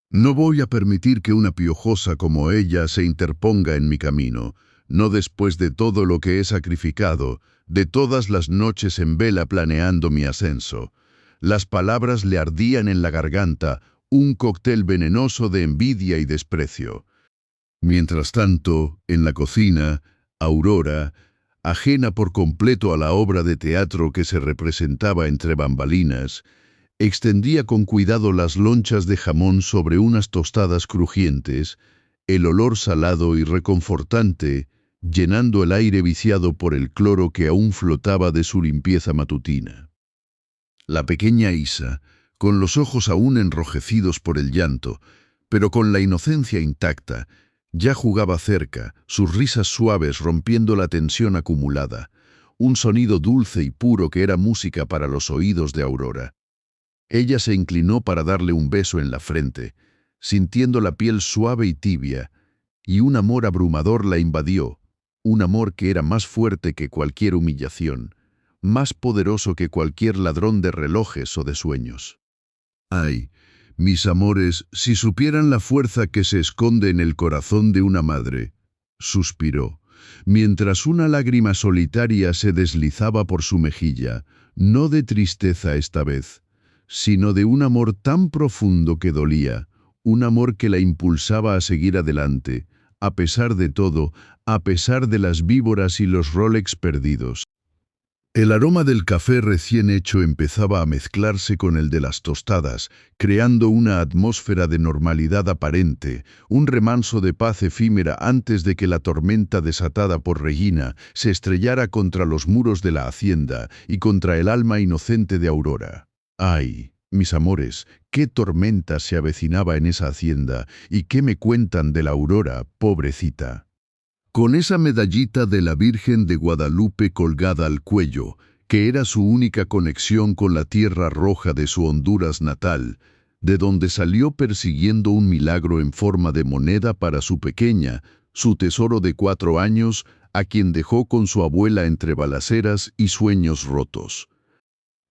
No voy a permitir que una piojosa como ella se interponga en mi camino, no después de todo lo que he sacrificado, de todas las noches en vela planeando mi ascenso. Las palabras le ardían en la garganta, un cóctel venenoso de envidia y desprecio. Mientras tanto, en la cocina, Aurora, ajena por completo a la obra de teatro que se representaba entre bambalinas, extendía con cuidado las lonchas de jamón sobre unas tostadas crujientes, el olor salado y reconfortante, llenando el aire viciado por el cloro que aún flotaba de su limpieza matutina. La pequeña Isa, con los ojos aún enrojecidos por el llanto, pero con la inocencia intacta, ya jugaba cerca, sus risas suaves rompiendo la tensión acumulada, un sonido dulce y puro que era música para los oídos de Aurora. Ella se inclinó para darle un beso en la frente, sintiendo la piel suave y tibia, y un amor abrumador la invadió, un amor que era más fuerte que cualquier humillación, más poderoso que cualquier ladrón de relojes o de sueños. Ay, mis amores, si supieran la fuerza que se esconde en el corazón de una madre, suspiró, mientras una lágrima solitaria se deslizaba por su mejilla, no de tristeza esta vez, sino de un amor tan profundo que dolía, un amor que la impulsaba a seguir adelante, a pesar de todo, a pesar de las víboras y los Rolex perdidos. El aroma del café recién hecho empezaba a mezclarse con el de las tostadas, creando una atmósfera de normalidad aparente, un remanso de paz efímera antes de que la tormenta desatada por Regina se estrellara contra los muros de la hacienda y contra el alma inocente de Aurora. ¡Ay, mis amores, qué tormenta se avecinaba en esa hacienda, y qué me cuentan de la Aurora, pobrecita! Con esa medallita de la Virgen de Guadalupe colgada al cuello, que era su única conexión con la tierra roja de su Honduras natal, de donde salió persiguiendo un milagro en forma de moneda para su pequeña, su tesoro de 4 años, a quien dejó con su abuela entre balaceras y sueños rotos.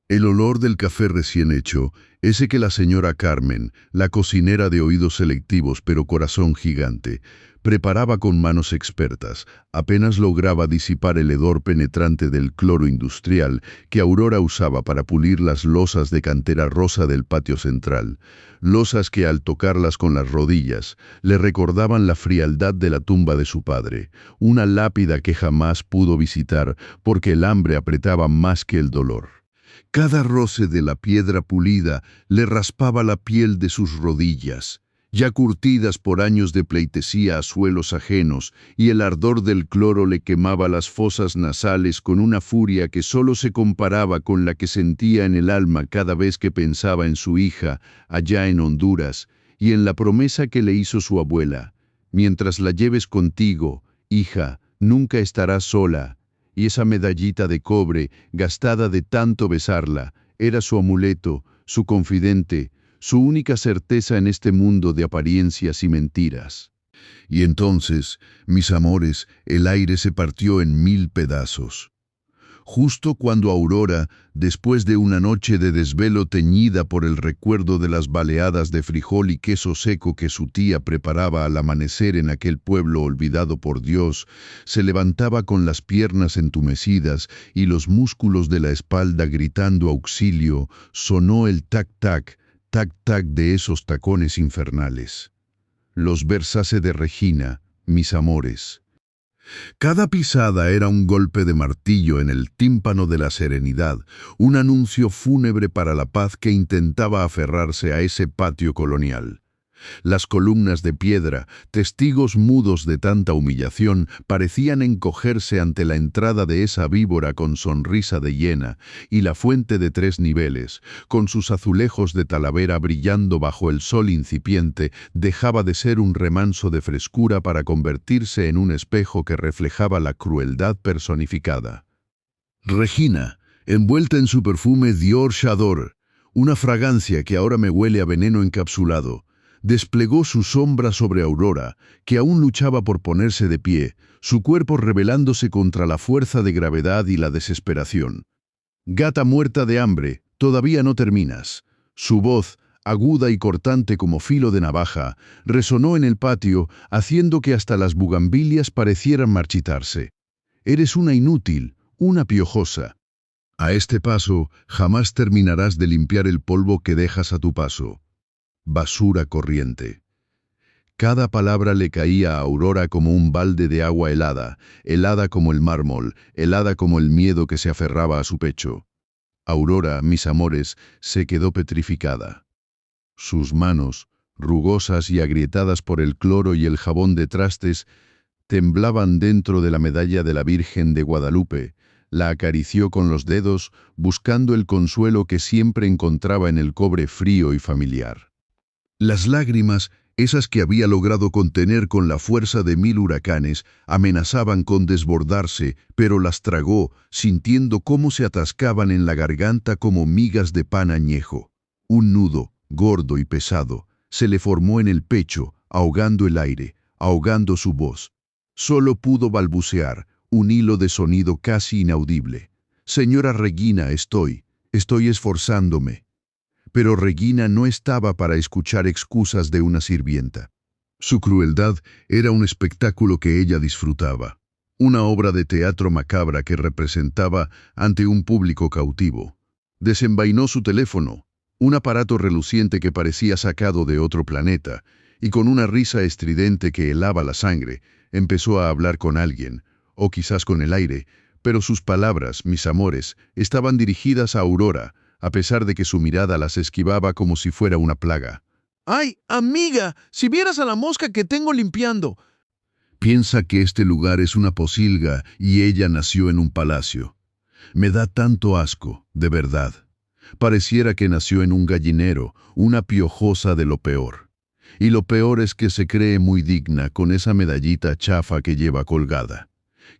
El olor del café recién hecho, ese que la señora Carmen, la cocinera de oídos selectivos pero corazón gigante, preparaba con manos expertas, apenas lograba disipar el hedor penetrante del cloro industrial que Aurora usaba para pulir las losas de cantera rosa del patio central, losas que al tocarlas con las rodillas le recordaban la frialdad de la tumba de su padre, una lápida que jamás pudo visitar porque el hambre apretaba más que el dolor. Cada roce de la piedra pulida le raspaba la piel de sus rodillas, ya curtidas por años de pleitesía a suelos ajenos, y el ardor del cloro le quemaba las fosas nasales con una furia que solo se comparaba con la que sentía en el alma cada vez que pensaba en su hija, allá en Honduras, y en la promesa que le hizo su abuela: mientras la lleves contigo, hija, nunca estarás sola. Y esa medallita de cobre, gastada de tanto besarla, era su amuleto, su confidente, su única certeza en este mundo de apariencias y mentiras. Y entonces, mis amores, el aire se partió en 1000 pedazos. Justo cuando Aurora, después de una noche de desvelo teñida por el recuerdo de las baleadas de frijol y queso seco que su tía preparaba al amanecer en aquel pueblo olvidado por Dios, se levantaba con las piernas entumecidas y los músculos de la espalda gritando auxilio, sonó el tac-tac, tac-tac de esos tacones infernales. Los versase de Regina, mis amores. Cada pisada era un golpe de martillo en el tímpano de la serenidad, un anuncio fúnebre para la paz que intentaba aferrarse a ese patio colonial. Las columnas de piedra, testigos mudos de tanta humillación, parecían encogerse ante la entrada de esa víbora con sonrisa de hiena, y la fuente de 3 niveles, con sus azulejos de talavera brillando bajo el sol incipiente, dejaba de ser un remanso de frescura para convertirse en un espejo que reflejaba la crueldad personificada. Regina, envuelta en su perfume Dior Chador, una fragancia que ahora me huele a veneno encapsulado, desplegó su sombra sobre Aurora, que aún luchaba por ponerse de pie, su cuerpo rebelándose contra la fuerza de gravedad y la desesperación. Gata muerta de hambre, todavía no terminas. Su voz, aguda y cortante como filo de navaja, resonó en el patio, haciendo que hasta las bugambilias parecieran marchitarse. Eres una inútil, una piojosa. A este paso, jamás terminarás de limpiar el polvo que dejas a tu paso. Basura corriente. Cada palabra le caía a Aurora como un balde de agua helada, helada como el mármol, helada como el miedo que se aferraba a su pecho. Aurora, mis amores, se quedó petrificada. Sus manos, rugosas y agrietadas por el cloro y el jabón de trastes, temblaban dentro de la medalla de la Virgen de Guadalupe. La acarició con los dedos, buscando el consuelo que siempre encontraba en el cobre frío y familiar. Las lágrimas, esas que había logrado contener con la fuerza de 1000 huracanes, amenazaban con desbordarse, pero las tragó, sintiendo cómo se atascaban en la garganta como migas de pan añejo. Un nudo, gordo y pesado, se le formó en el pecho, ahogando el aire, ahogando su voz. Solo pudo balbucear, un hilo de sonido casi inaudible. Señora Regina, estoy esforzándome. Pero Regina no estaba para escuchar excusas de una sirvienta. Su crueldad era un espectáculo que ella disfrutaba, una obra de teatro macabra que representaba ante un público cautivo. Desenvainó su teléfono, un aparato reluciente que parecía sacado de otro planeta, y con una risa estridente que helaba la sangre, empezó a hablar con alguien, o quizás con el aire, pero sus palabras, mis amores, estaban dirigidas a Aurora, a pesar de que su mirada las esquivaba como si fuera una plaga. ¡Ay, amiga! Si vieras a la mosca que tengo limpiando. Piensa que este lugar es una posilga y ella nació en un palacio. Me da tanto asco, de verdad. Pareciera que nació en un gallinero, una piojosa de lo peor. Y lo peor es que se cree muy digna con esa medallita chafa que lleva colgada.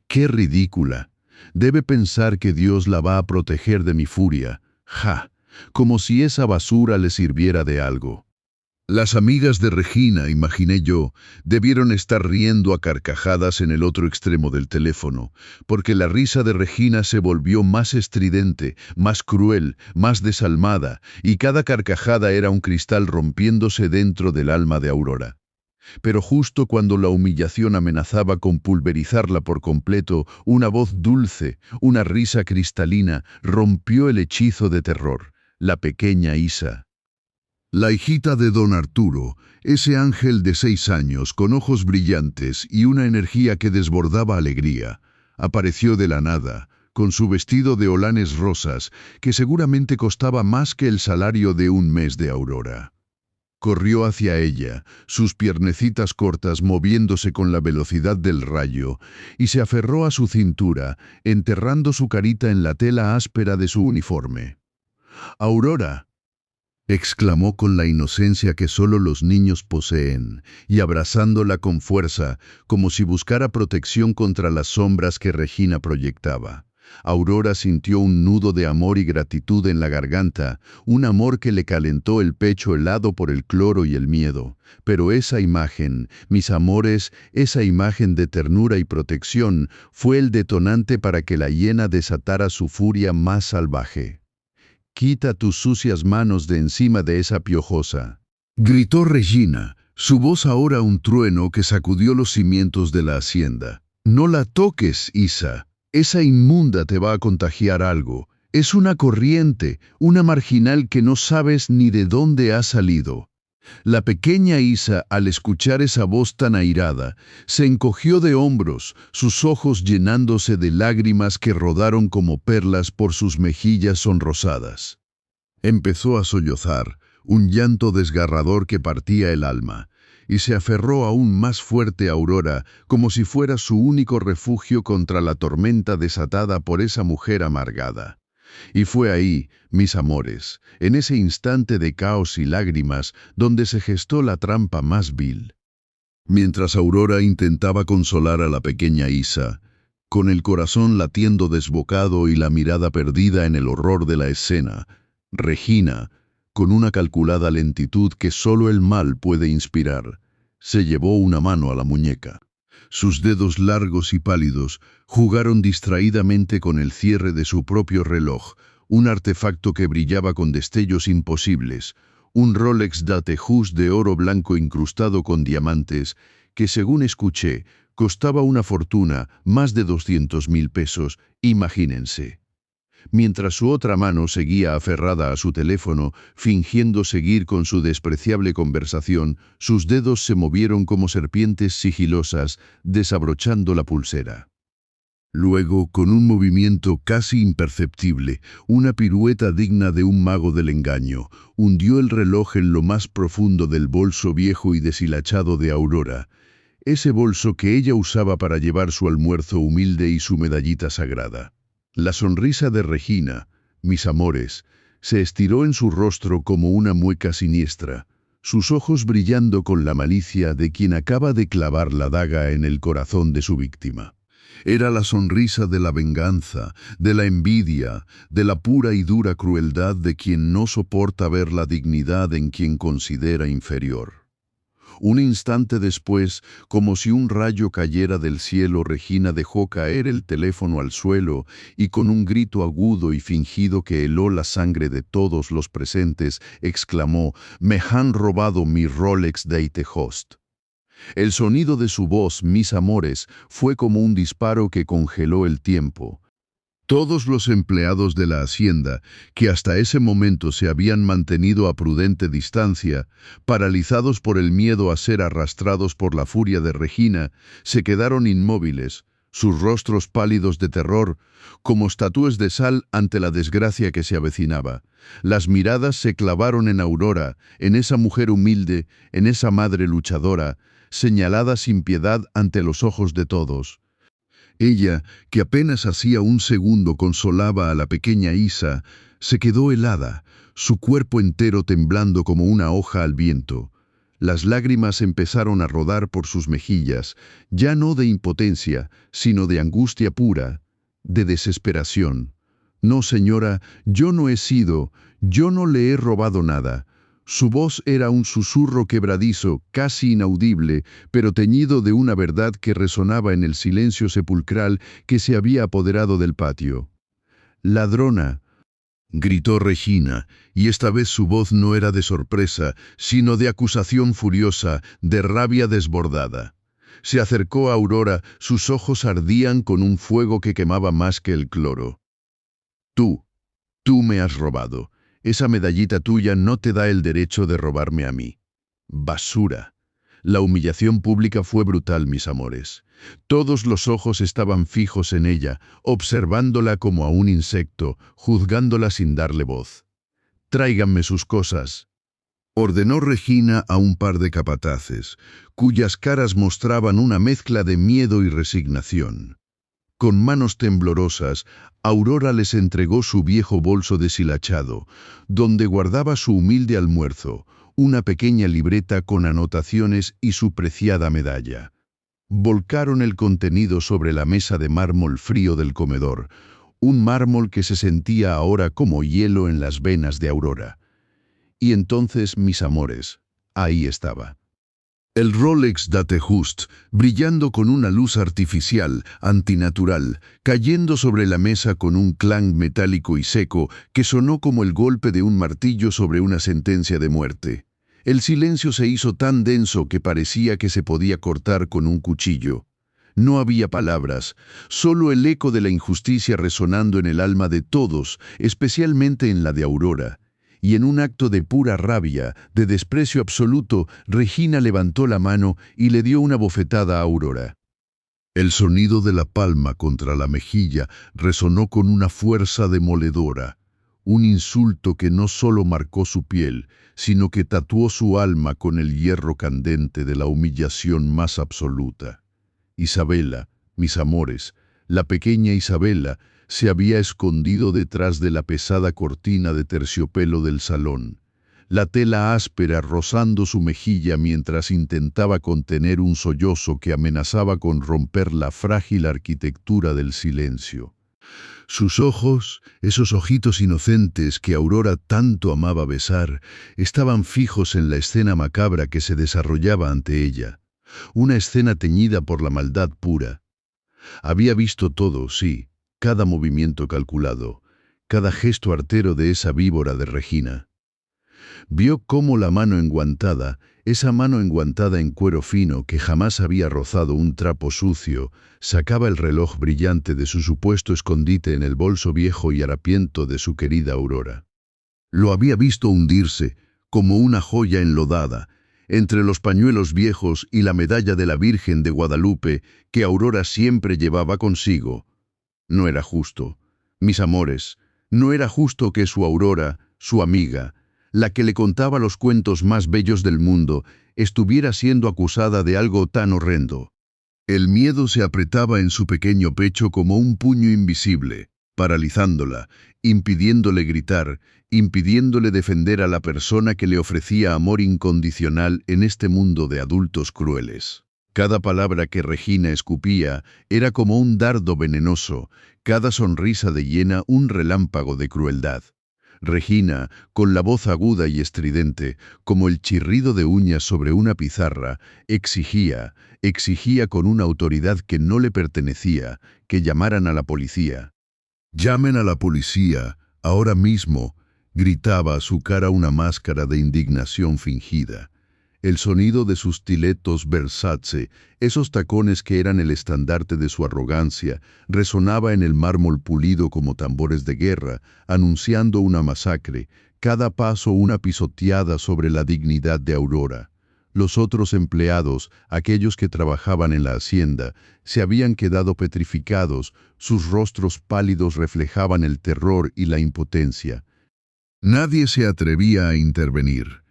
¡Qué ridícula! Debe pensar que Dios la va a proteger de mi furia. ¡Ja! Como si esa basura le sirviera de algo. Las amigas de Regina, imaginé yo, debieron estar riendo a carcajadas en el otro extremo del teléfono, porque la risa de Regina se volvió más estridente, más cruel, más desalmada, y cada carcajada era un cristal rompiéndose dentro del alma de Aurora. Pero justo cuando la humillación amenazaba con pulverizarla por completo, una voz dulce, una risa cristalina, rompió el hechizo de terror. La pequeña Isa. La hijita de don Arturo, ese ángel de 6 años, con ojos brillantes y una energía que desbordaba alegría, apareció de la nada, con su vestido de holanes rosas, que seguramente costaba más que el salario de un mes de Aurora. Corrió hacia ella, sus piernecitas cortas moviéndose con la velocidad del rayo, y se aferró a su cintura, enterrando su carita en la tela áspera de su uniforme. «Aurora», exclamó con la inocencia que solo los niños poseen, y abrazándola con fuerza, como si buscara protección contra las sombras que Regina proyectaba. Aurora sintió un nudo de amor y gratitud en la garganta, un amor que le calentó el pecho helado por el cloro y el miedo. Pero esa imagen, mis amores, esa imagen de ternura y protección, fue el detonante para que la hiena desatara su furia más salvaje. «Quita tus sucias manos de encima de esa piojosa», gritó Regina, su voz ahora un trueno que sacudió los cimientos de la hacienda. «No la toques, Isa. Esa inmunda te va a contagiar algo. Es una corriente, una marginal que no sabes ni de dónde ha salido». La pequeña Isa, al escuchar esa voz tan airada, se encogió de hombros, sus ojos llenándose de lágrimas que rodaron como perlas por sus mejillas sonrosadas. Empezó a sollozar, un llanto desgarrador que partía el alma, y se aferró aún más fuerte a Aurora, como si fuera su único refugio contra la tormenta desatada por esa mujer amargada. Y fue ahí, mis amores, en ese instante de caos y lágrimas, donde se gestó la trampa más vil. Mientras Aurora intentaba consolar a la pequeña Isa, con el corazón latiendo desbocado y la mirada perdida en el horror de la escena, Regina, con una calculada lentitud que solo el mal puede inspirar, se llevó una mano a la muñeca. Sus dedos largos y pálidos jugaron distraídamente con el cierre de su propio reloj, un artefacto que brillaba con destellos imposibles, un Rolex Datejust de oro blanco incrustado con diamantes, que según escuché, costaba una fortuna, más de 200.000 pesos, imagínense. Mientras su otra mano seguía aferrada a su teléfono, fingiendo seguir con su despreciable conversación, sus dedos se movieron como serpientes sigilosas, desabrochando la pulsera. Luego, con un movimiento casi imperceptible, una pirueta digna de un mago del engaño, hundió el reloj en lo más profundo del bolso viejo y deshilachado de Aurora, ese bolso que ella usaba para llevar su almuerzo humilde y su medallita sagrada. La sonrisa de Regina, mis amores, se estiró en su rostro como una mueca siniestra, sus ojos brillando con la malicia de quien acaba de clavar la daga en el corazón de su víctima. Era la sonrisa de la venganza, de la envidia, de la pura y dura crueldad de quien no soporta ver la dignidad en quien considera inferior. Un instante después, como si un rayo cayera del cielo, Regina dejó caer el teléfono al suelo y con un grito agudo y fingido que heló la sangre de todos los presentes, exclamó: «Me han robado mi Rolex Datejust». El sonido de su voz, mis amores, fue como un disparo que congeló el tiempo. Todos los empleados de la hacienda, que hasta ese momento se habían mantenido a prudente distancia, paralizados por el miedo a ser arrastrados por la furia de Regina, se quedaron inmóviles, sus rostros pálidos de terror, como estatuas de sal ante la desgracia que se avecinaba. Las miradas se clavaron en Aurora, en esa mujer humilde, en esa madre luchadora, señalada sin piedad ante los ojos de todos. Ella, que apenas hacía un segundo consolaba a la pequeña Isa, se quedó helada, su cuerpo entero temblando como una hoja al viento. Las lágrimas empezaron a rodar por sus mejillas, ya no de impotencia, sino de angustia pura, de desesperación. «No, señora, yo no he sido, yo no le he robado nada». Su voz era un susurro quebradizo, casi inaudible, pero teñido de una verdad que resonaba en el silencio sepulcral que se había apoderado del patio. «Ladrona», gritó Regina, y esta vez su voz no era de sorpresa, sino de acusación furiosa, de rabia desbordada. Se acercó a Aurora, sus ojos ardían con un fuego que quemaba más que el cloro. Tú me has robado. Esa medallita tuya no te da el derecho de robarme a mí. Basura. La humillación pública fue brutal, mis amores. Todos los ojos estaban fijos en ella, observándola como a un insecto, juzgándola sin darle voz. «Tráiganme sus cosas», ordenó Regina a un par de capataces, cuyas caras mostraban una mezcla de miedo y resignación. Con manos temblorosas, Aurora les entregó su viejo bolso deshilachado, donde guardaba su humilde almuerzo, una pequeña libreta con anotaciones y su preciada medalla. Volcaron el contenido sobre la mesa de mármol frío del comedor, un mármol que se sentía ahora como hielo en las venas de Aurora. Y entonces, mis amores, ahí estaba. El Rolex Datejust, brillando con una luz artificial, antinatural, cayendo sobre la mesa con un clang metálico y seco que sonó como el golpe de un martillo sobre una sentencia de muerte. El silencio se hizo tan denso que parecía que se podía cortar con un cuchillo. No había palabras, solo el eco de la injusticia resonando en el alma de todos, especialmente en la de Aurora. Y en un acto de pura rabia, de desprecio absoluto, Regina levantó la mano y le dio una bofetada a Aurora. El sonido de la palma contra la mejilla resonó con una fuerza demoledora, un insulto que no solo marcó su piel, sino que tatuó su alma con el hierro candente de la humillación más absoluta. Isabela, mis amores, la pequeña Isabela, se había escondido detrás de la pesada cortina de terciopelo del salón, la tela áspera rozando su mejilla mientras intentaba contener un sollozo que amenazaba con romper la frágil arquitectura del silencio. Sus ojos, esos ojitos inocentes que Aurora tanto amaba besar, estaban fijos en la escena macabra que se desarrollaba ante ella, una escena teñida por la maldad pura. Había visto todo, sí, cada movimiento calculado, cada gesto artero de esa víbora de Regina. Vio cómo la mano enguantada, esa mano enguantada en cuero fino que jamás había rozado un trapo sucio, sacaba el reloj brillante de su supuesto escondite en el bolso viejo y harapiento de su querida Aurora. Lo había visto hundirse, como una joya enlodada, entre los pañuelos viejos y la medalla de la Virgen de Guadalupe que Aurora siempre llevaba consigo. No era justo, mis amores, no era justo que su Aurora, su amiga, la que le contaba los cuentos más bellos del mundo, estuviera siendo acusada de algo tan horrendo. El miedo se apretaba en su pequeño pecho como un puño invisible, paralizándola, impidiéndole gritar, impidiéndole defender a la persona que le ofrecía amor incondicional en este mundo de adultos crueles. Cada palabra que Regina escupía era como un dardo venenoso, cada sonrisa de hiena un relámpago de crueldad. Regina, con la voz aguda y estridente, como el chirrido de uñas sobre una pizarra, exigía con una autoridad que no le pertenecía, que llamaran a la policía. «Llamen a la policía, ahora mismo», gritaba a su cara una máscara de indignación fingida. El sonido de sus stilettos Versace, esos tacones que eran el estandarte de su arrogancia, resonaba en el mármol pulido como tambores de guerra, anunciando una masacre, cada paso una pisoteada sobre la dignidad de Aurora. Los otros empleados, aquellos que trabajaban en la hacienda, se habían quedado petrificados, sus rostros pálidos reflejaban el terror y la impotencia. Nadie se atrevía a intervenir.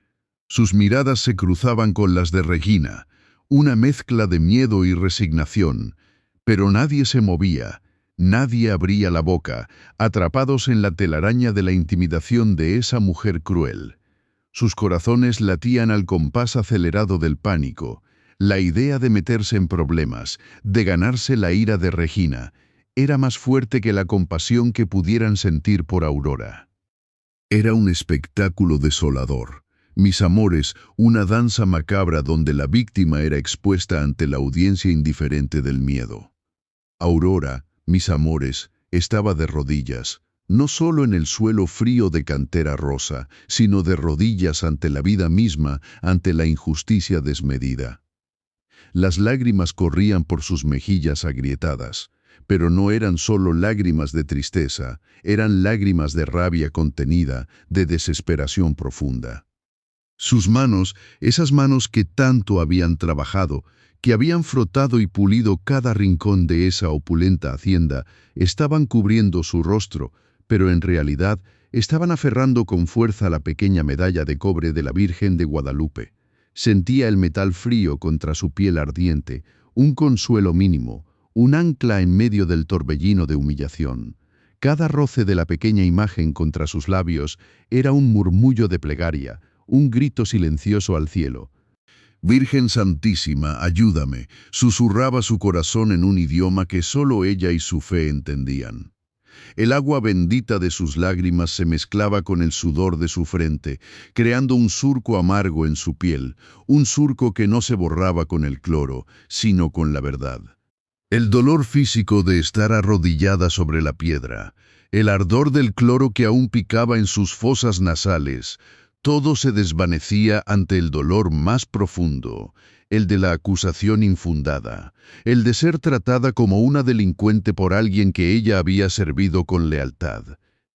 Sus miradas se cruzaban con las de Regina, una mezcla de miedo y resignación, pero nadie se movía, nadie abría la boca, atrapados en la telaraña de la intimidación de esa mujer cruel. Sus corazones latían al compás acelerado del pánico. La idea de meterse en problemas, de ganarse la ira de Regina, era más fuerte que la compasión que pudieran sentir por Aurora. Era un espectáculo desolador. Mis amores, una danza macabra donde la víctima era expuesta ante la audiencia indiferente del miedo. Aurora, mis amores, estaba de rodillas, no solo en el suelo frío de cantera rosa, sino de rodillas ante la vida misma, ante la injusticia desmedida. Las lágrimas corrían por sus mejillas agrietadas, pero no eran solo lágrimas de tristeza, eran lágrimas de rabia contenida, de desesperación profunda. Sus manos, esas manos que tanto habían trabajado, que habían frotado y pulido cada rincón de esa opulenta hacienda, estaban cubriendo su rostro, pero en realidad estaban aferrando con fuerza la pequeña medalla de cobre de la Virgen de Guadalupe. Sentía el metal frío contra su piel ardiente, un consuelo mínimo, un ancla en medio del torbellino de humillación. Cada roce de la pequeña imagen contra sus labios era un murmullo de plegaria, un grito silencioso al cielo. «Virgen Santísima, ayúdame», susurraba su corazón en un idioma que solo ella y su fe entendían. El agua bendita de sus lágrimas se mezclaba con el sudor de su frente, creando un surco amargo en su piel, un surco que no se borraba con el cloro, sino con la verdad. El dolor físico de estar arrodillada sobre la piedra, el ardor del cloro que aún picaba en sus fosas nasales, todo se desvanecía ante el dolor más profundo, el de la acusación infundada, el de ser tratada como una delincuente por alguien que ella había servido con lealtad.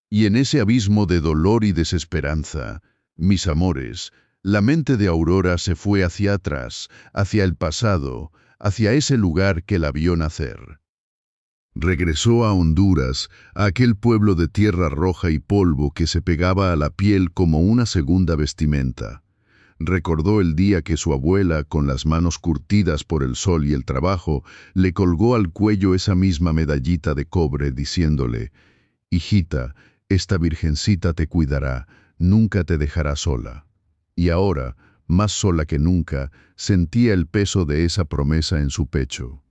Y en ese abismo de dolor y desesperanza, mis amores, la mente de Aurora se fue hacia atrás, hacia el pasado, hacia ese lugar que la vio nacer. Regresó a Honduras, a aquel pueblo de tierra roja y polvo que se pegaba a la piel como una segunda vestimenta. Recordó el día que su abuela, con las manos curtidas por el sol y el trabajo, le colgó al cuello esa misma medallita de cobre, diciéndole: «Hijita, esta virgencita te cuidará, nunca te dejará sola». Y ahora, más sola que nunca, sentía el peso de esa promesa en su pecho.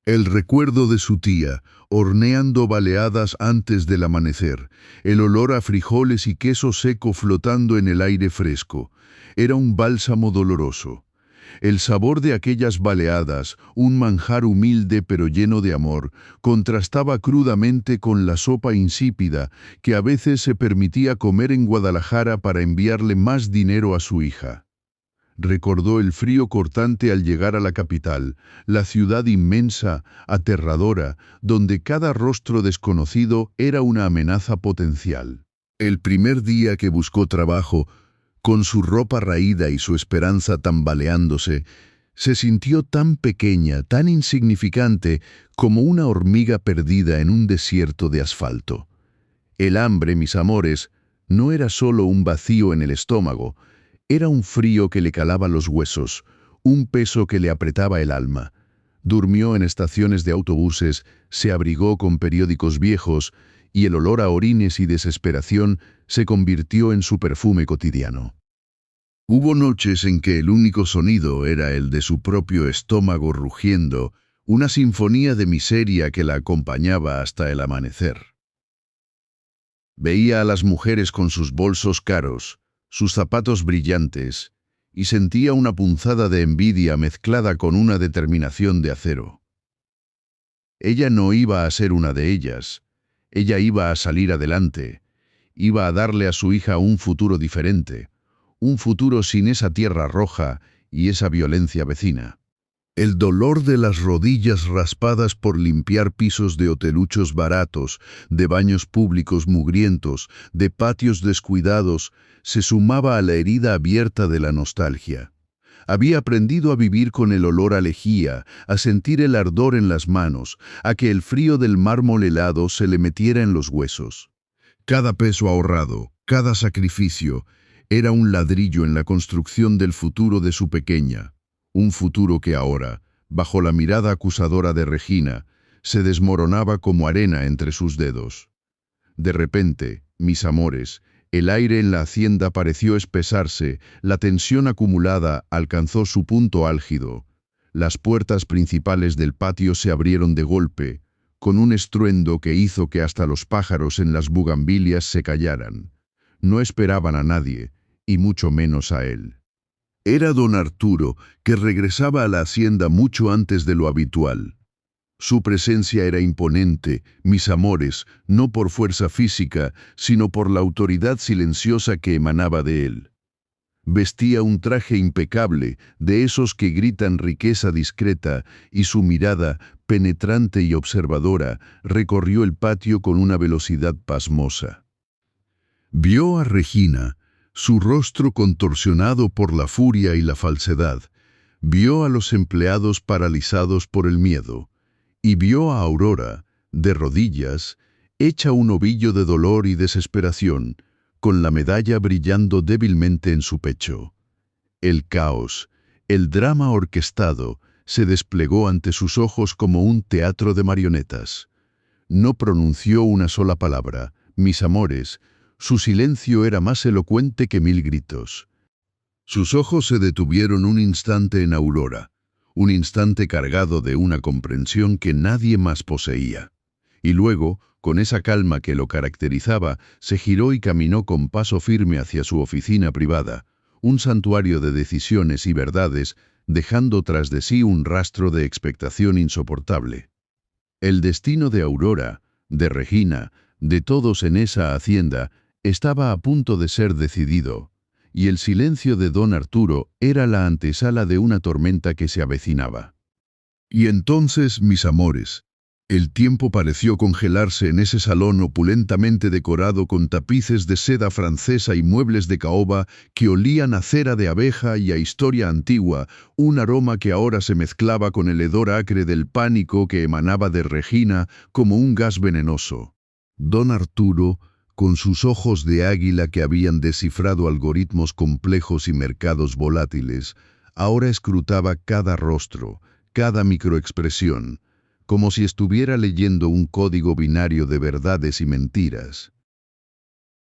El recuerdo de su tía, horneando baleadas antes del amanecer, el olor a frijoles y queso seco flotando en el aire fresco, era un bálsamo doloroso. El sabor de aquellas baleadas, un manjar humilde pero lleno de amor, contrastaba crudamente con la sopa insípida que a veces se permitía comer en Guadalajara para enviarle más dinero a su hija. Recordó el frío cortante al llegar a la capital, la ciudad inmensa, aterradora, donde cada rostro desconocido era una amenaza potencial. El primer día que buscó trabajo, con su ropa raída y su esperanza tambaleándose, se sintió tan pequeña, tan insignificante, como una hormiga perdida en un desierto de asfalto. El hambre, mis amores, no era solo un vacío en el estómago, era un frío que le calaba los huesos, un peso que le apretaba el alma. Durmió en estaciones de autobuses, se abrigó con periódicos viejos, y el olor a orines y desesperación se convirtió en su perfume cotidiano. Hubo noches en que el único sonido era el de su propio estómago rugiendo, una sinfonía de miseria que la acompañaba hasta el amanecer. Veía a las mujeres con sus bolsos caros, sus zapatos brillantes, y sentía una punzada de envidia mezclada con una determinación de acero. Ella no iba a ser una de ellas, ella iba a salir adelante, iba a darle a su hija un futuro diferente, un futuro sin esa tierra roja y esa violencia vecina. El dolor de las rodillas raspadas por limpiar pisos de hoteluchos baratos, de baños públicos mugrientos, de patios descuidados, se sumaba a la herida abierta de la nostalgia. Había aprendido a vivir con el olor a lejía, a sentir el ardor en las manos, a que el frío del mármol helado se le metiera en los huesos. Cada peso ahorrado, cada sacrificio, era un ladrillo en la construcción del futuro de su pequeña. Un futuro que ahora, bajo la mirada acusadora de Regina, se desmoronaba como arena entre sus dedos. De repente, mis amores, el aire en la hacienda pareció espesarse, la tensión acumulada alcanzó su punto álgido. Las puertas principales del patio se abrieron de golpe, con un estruendo que hizo que hasta los pájaros en las bugambilias se callaran. No esperaban a nadie, y mucho menos a él. Era don Arturo, que regresaba a la hacienda mucho antes de lo habitual. Su presencia era imponente, mis amores, no por fuerza física, sino por la autoridad silenciosa que emanaba de él. Vestía un traje impecable, de esos que gritan riqueza discreta, y su mirada, penetrante y observadora, recorrió el patio con una velocidad pasmosa. Vio a Regina, su rostro contorsionado por la furia y la falsedad. Vio a los empleados paralizados por el miedo. Y vio a Aurora, de rodillas, hecha un ovillo de dolor y desesperación, con la medalla brillando débilmente en su pecho. El caos, el drama orquestado, se desplegó ante sus ojos como un teatro de marionetas. No pronunció una sola palabra, mis amores, su silencio era más elocuente que 1000 gritos. Sus ojos se detuvieron un instante en Aurora, un instante cargado de una comprensión que nadie más poseía. Y luego, con esa calma que lo caracterizaba, se giró y caminó con paso firme hacia su oficina privada, un santuario de decisiones y verdades, dejando tras de sí un rastro de expectación insoportable. El destino de Aurora, de Regina, de todos en esa hacienda, estaba a punto de ser decidido, y el silencio de don Arturo era la antesala de una tormenta que se avecinaba. Y entonces, mis amores, el tiempo pareció congelarse en ese salón opulentamente decorado con tapices de seda francesa y muebles de caoba que olían a cera de abeja y a historia antigua, un aroma que ahora se mezclaba con el hedor acre del pánico que emanaba de Regina como un gas venenoso. Don Arturo, con sus ojos de águila que habían descifrado algoritmos complejos y mercados volátiles, ahora escrutaba cada rostro, cada microexpresión, como si estuviera leyendo un código binario de verdades y mentiras.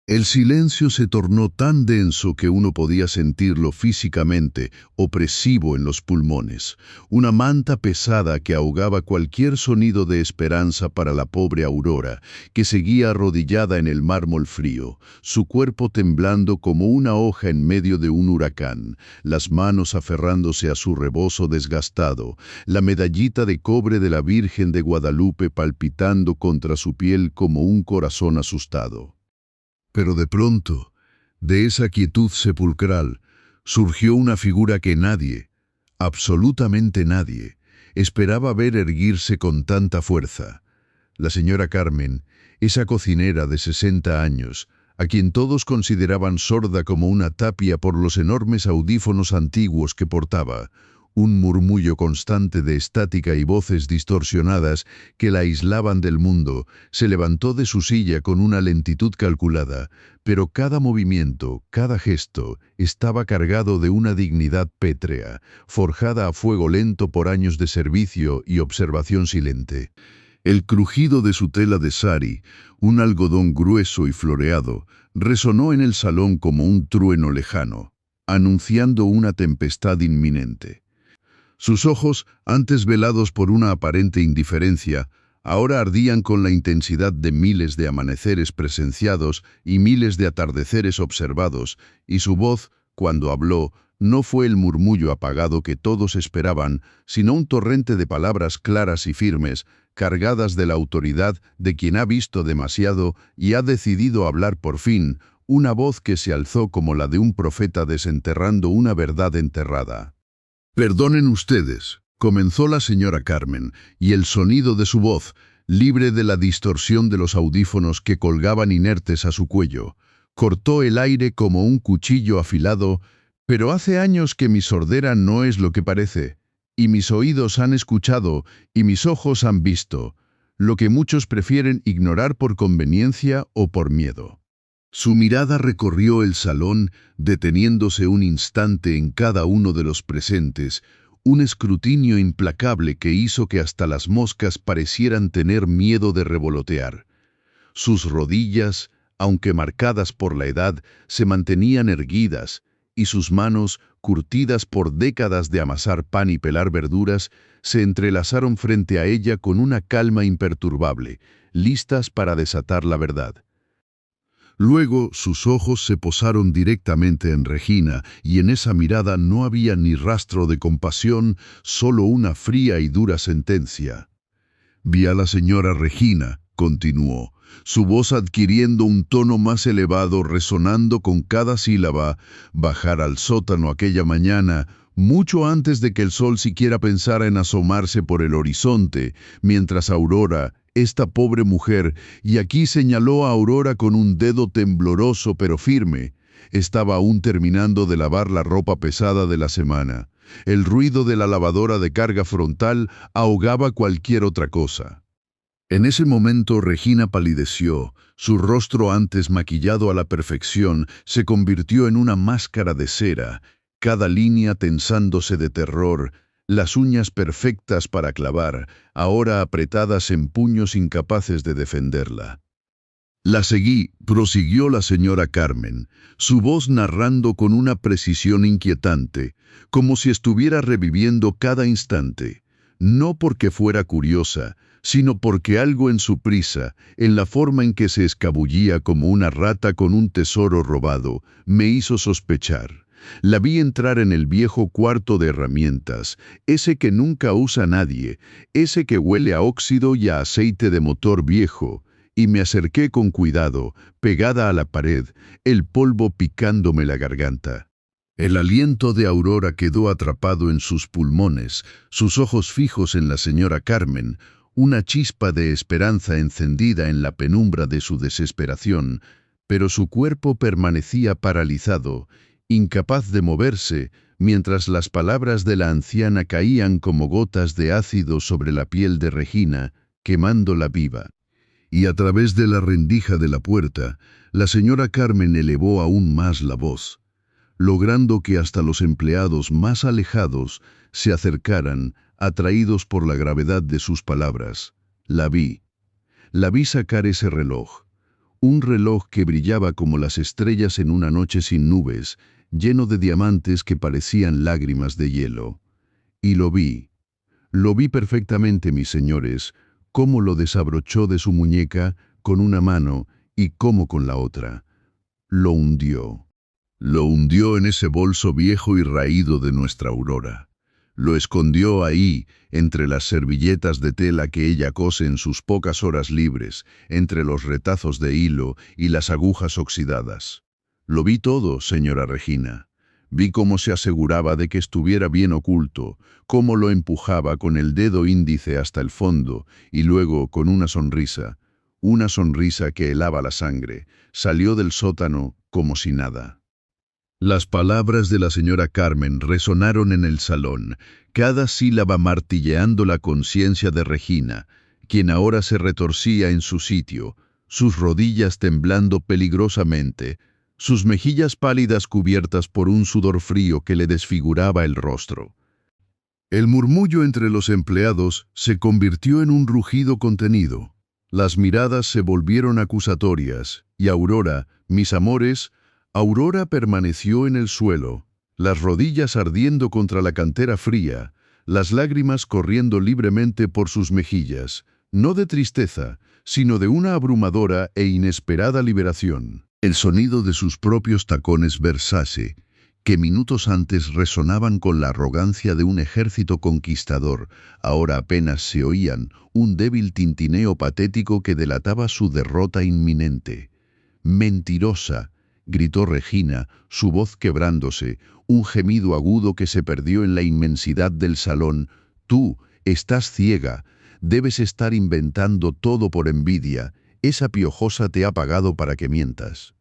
El silencio se tornó tan denso que uno podía sentirlo físicamente, opresivo en los pulmones, una manta pesada que ahogaba cualquier sonido de esperanza para la pobre Aurora, que seguía arrodillada en el mármol frío, su cuerpo temblando como una hoja en medio de un huracán, las manos aferrándose a su rebozo desgastado, la medallita de cobre de la Virgen de Guadalupe palpitando contra su piel como un corazón asustado. Pero de pronto, de esa quietud sepulcral, surgió una figura que nadie, absolutamente nadie, esperaba ver erguirse con tanta fuerza. La señora Carmen, esa cocinera de 60 años, a quien todos consideraban sorda como una tapia por los enormes audífonos antiguos que portaba, un murmullo constante de estática y voces distorsionadas que la aislaban del mundo, se levantó de su silla con una lentitud calculada, pero cada movimiento, cada gesto, estaba cargado de una dignidad pétrea, forjada a fuego lento por años de servicio y observación silente. El crujido de su tela de sari, un algodón grueso y floreado, resonó en el salón como un trueno lejano, anunciando una tempestad inminente. Sus ojos, antes velados por una aparente indiferencia, ahora ardían con la intensidad de miles de amaneceres presenciados y miles de atardeceres observados, y su voz, cuando habló, no fue el murmullo apagado que todos esperaban, sino un torrente de palabras claras y firmes, cargadas de la autoridad de quien ha visto demasiado y ha decidido hablar por fin, una voz que se alzó como la de un profeta desenterrando una verdad enterrada. «Perdonen ustedes», comenzó la señora Carmen, y el sonido de su voz, libre de la distorsión de los audífonos que colgaban inertes a su cuello, cortó el aire como un cuchillo afilado, pero hace años que mi sordera no es lo que parece, y mis oídos han escuchado, y mis ojos han visto, lo que muchos prefieren ignorar por conveniencia o por miedo. Su mirada recorrió el salón, deteniéndose un instante en cada uno de los presentes, un escrutinio implacable que hizo que hasta las moscas parecieran tener miedo de revolotear. Sus rodillas, aunque marcadas por la edad, se mantenían erguidas, y sus manos, curtidas por décadas de amasar pan y pelar verduras, se entrelazaron frente a ella con una calma imperturbable, listas para desatar la verdad. Luego sus ojos se posaron directamente en Regina, y en esa mirada no había ni rastro de compasión, solo una fría y dura sentencia. Vi a la señora Regina, continuó, su voz adquiriendo un tono más elevado, resonando con cada sílaba, bajar al sótano aquella mañana, mucho antes de que el sol siquiera pensara en asomarse por el horizonte, mientras Aurora, esta pobre mujer, y aquí señaló a Aurora con un dedo tembloroso pero firme, estaba aún terminando de lavar la ropa pesada de la semana. El ruido de la lavadora de carga frontal ahogaba cualquier otra cosa. En ese momento Regina palideció, su rostro antes maquillado a la perfección se convirtió en una máscara de cera, cada línea tensándose de terror, las uñas perfectas para clavar, ahora apretadas en puños incapaces de defenderla. La seguí, prosiguió la señora Carmen, su voz narrando con una precisión inquietante, como si estuviera reviviendo cada instante, no porque fuera curiosa, sino porque algo en su prisa, en la forma en que se escabullía como una rata con un tesoro robado, me hizo sospechar. La vi entrar en el viejo cuarto de herramientas, ese que nunca usa nadie, ese que huele a óxido y a aceite de motor viejo, y me acerqué con cuidado, pegada a la pared, el polvo picándome la garganta. El aliento de Aurora quedó atrapado en sus pulmones, sus ojos fijos en la señora Carmen, una chispa de esperanza encendida en la penumbra de su desesperación, pero su cuerpo permanecía paralizado, incapaz de moverse, mientras las palabras de la anciana caían como gotas de ácido sobre la piel de Regina, quemándola viva. Y a través de la rendija de la puerta, la señora Carmen elevó aún más la voz, logrando que hasta los empleados más alejados se acercaran, atraídos por la gravedad de sus palabras. La vi sacar ese reloj, un reloj que brillaba como las estrellas en una noche sin nubes, lleno de diamantes que parecían lágrimas de hielo. Y lo vi perfectamente, mis señores, cómo lo desabrochó de su muñeca con una mano y cómo con la otra. Lo hundió. Lo hundió en ese bolso viejo y raído de nuestra Aurora. Lo escondió ahí, entre las servilletas de tela que ella cose en sus pocas horas libres, entre los retazos de hilo y las agujas oxidadas. Lo vi todo, señora Regina. Vi cómo se aseguraba de que estuviera bien oculto, cómo lo empujaba con el dedo índice hasta el fondo, y luego, con una sonrisa que helaba la sangre, salió del sótano como si nada. Las palabras de la señora Carmen resonaron en el salón, cada sílaba martilleando la conciencia de Regina, quien ahora se retorcía en su sitio, sus rodillas temblando peligrosamente, sus mejillas pálidas cubiertas por un sudor frío que le desfiguraba el rostro. El murmullo entre los empleados se convirtió en un rugido contenido. Las miradas se volvieron acusatorias, y Aurora, mis amores, Aurora permaneció en el suelo, las rodillas ardiendo contra la cantera fría, las lágrimas corriendo libremente por sus mejillas, no de tristeza, sino de una abrumadora e inesperada liberación. El sonido de sus propios tacones Versace, que minutos antes resonaban con la arrogancia de un ejército conquistador, ahora apenas se oían, un débil tintineo patético que delataba su derrota inminente. «Mentirosa», gritó Regina, su voz quebrándose, un gemido agudo que se perdió en la inmensidad del salón. «Tú estás ciega, debes estar inventando todo por envidia, esa piojosa te ha pagado para que mientas».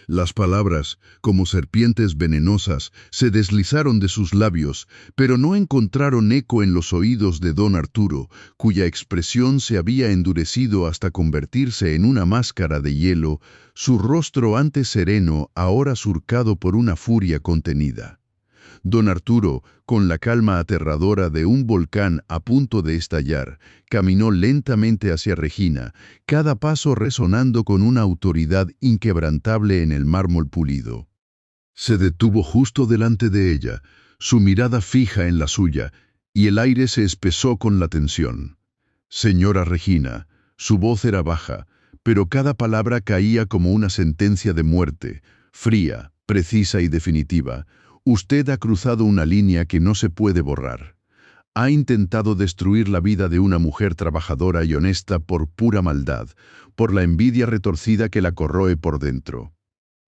Las palabras, como serpientes venenosas, se deslizaron de sus labios, pero no encontraron eco en los oídos de don Arturo, cuya expresión se había endurecido hasta convertirse en una máscara de hielo, su rostro antes sereno, ahora surcado por una furia contenida. Don Arturo, con la calma aterradora de un volcán a punto de estallar, caminó lentamente hacia Regina, cada paso resonando con una autoridad inquebrantable en el mármol pulido. Se detuvo justo delante de ella, su mirada fija en la suya, y el aire se espesó con la tensión. «Señora Regina», su voz era baja, pero cada palabra caía como una sentencia de muerte, fría, precisa y definitiva. Usted ha cruzado una línea que no se puede borrar. Ha intentado destruir la vida de una mujer trabajadora y honesta por pura maldad, por la envidia retorcida que la corroe por dentro.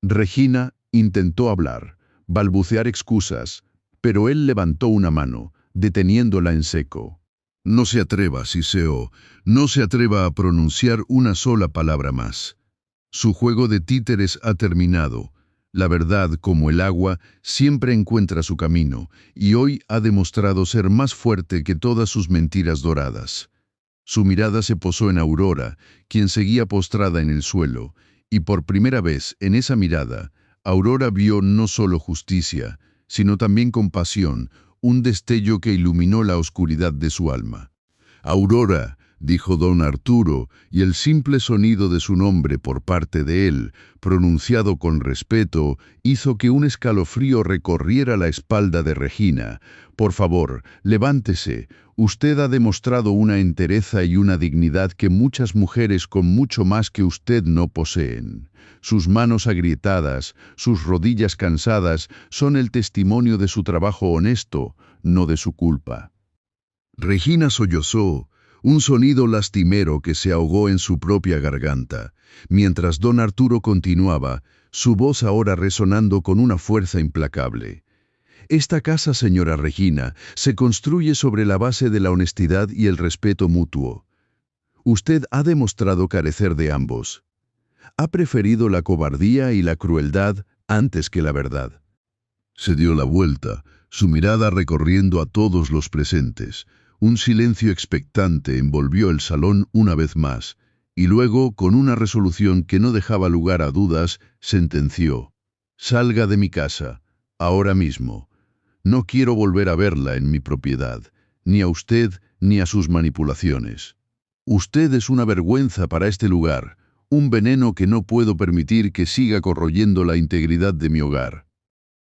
Regina intentó hablar, balbucear excusas, pero él levantó una mano, deteniéndola en seco. No se atreva, Siseo, no se atreva a pronunciar una sola palabra más. Su juego de títeres ha terminado. La verdad, como el agua, siempre encuentra su camino, y hoy ha demostrado ser más fuerte que todas sus mentiras doradas. Su mirada se posó en Aurora, quien seguía postrada en el suelo, y por primera vez en esa mirada, Aurora vio no solo justicia, sino también compasión, un destello que iluminó la oscuridad de su alma. «Aurora», dijo don Arturo, y el simple sonido de su nombre por parte de él, pronunciado con respeto, hizo que un escalofrío recorriera la espalda de Regina. «Por favor, levántese. Usted ha demostrado una entereza y una dignidad que muchas mujeres con mucho más que usted no poseen. Sus manos agrietadas, sus rodillas cansadas, son el testimonio de su trabajo honesto, no de su culpa». Regina sollozó, un sonido lastimero que se ahogó en su propia garganta, mientras don Arturo continuaba, su voz ahora resonando con una fuerza implacable. «Esta casa, señora Regina, se construye sobre la base de la honestidad y el respeto mutuo. Usted ha demostrado carecer de ambos. Ha preferido la cobardía y la crueldad antes que la verdad». Se dio la vuelta, su mirada recorriendo a todos los presentes. Un silencio expectante envolvió el salón una vez más, y luego, con una resolución que no dejaba lugar a dudas, sentenció: «Salga de mi casa, ahora mismo. No quiero volver a verla en mi propiedad, ni a usted ni a sus manipulaciones. Usted es una vergüenza para este lugar, un veneno que no puedo permitir que siga corroyendo la integridad de mi hogar».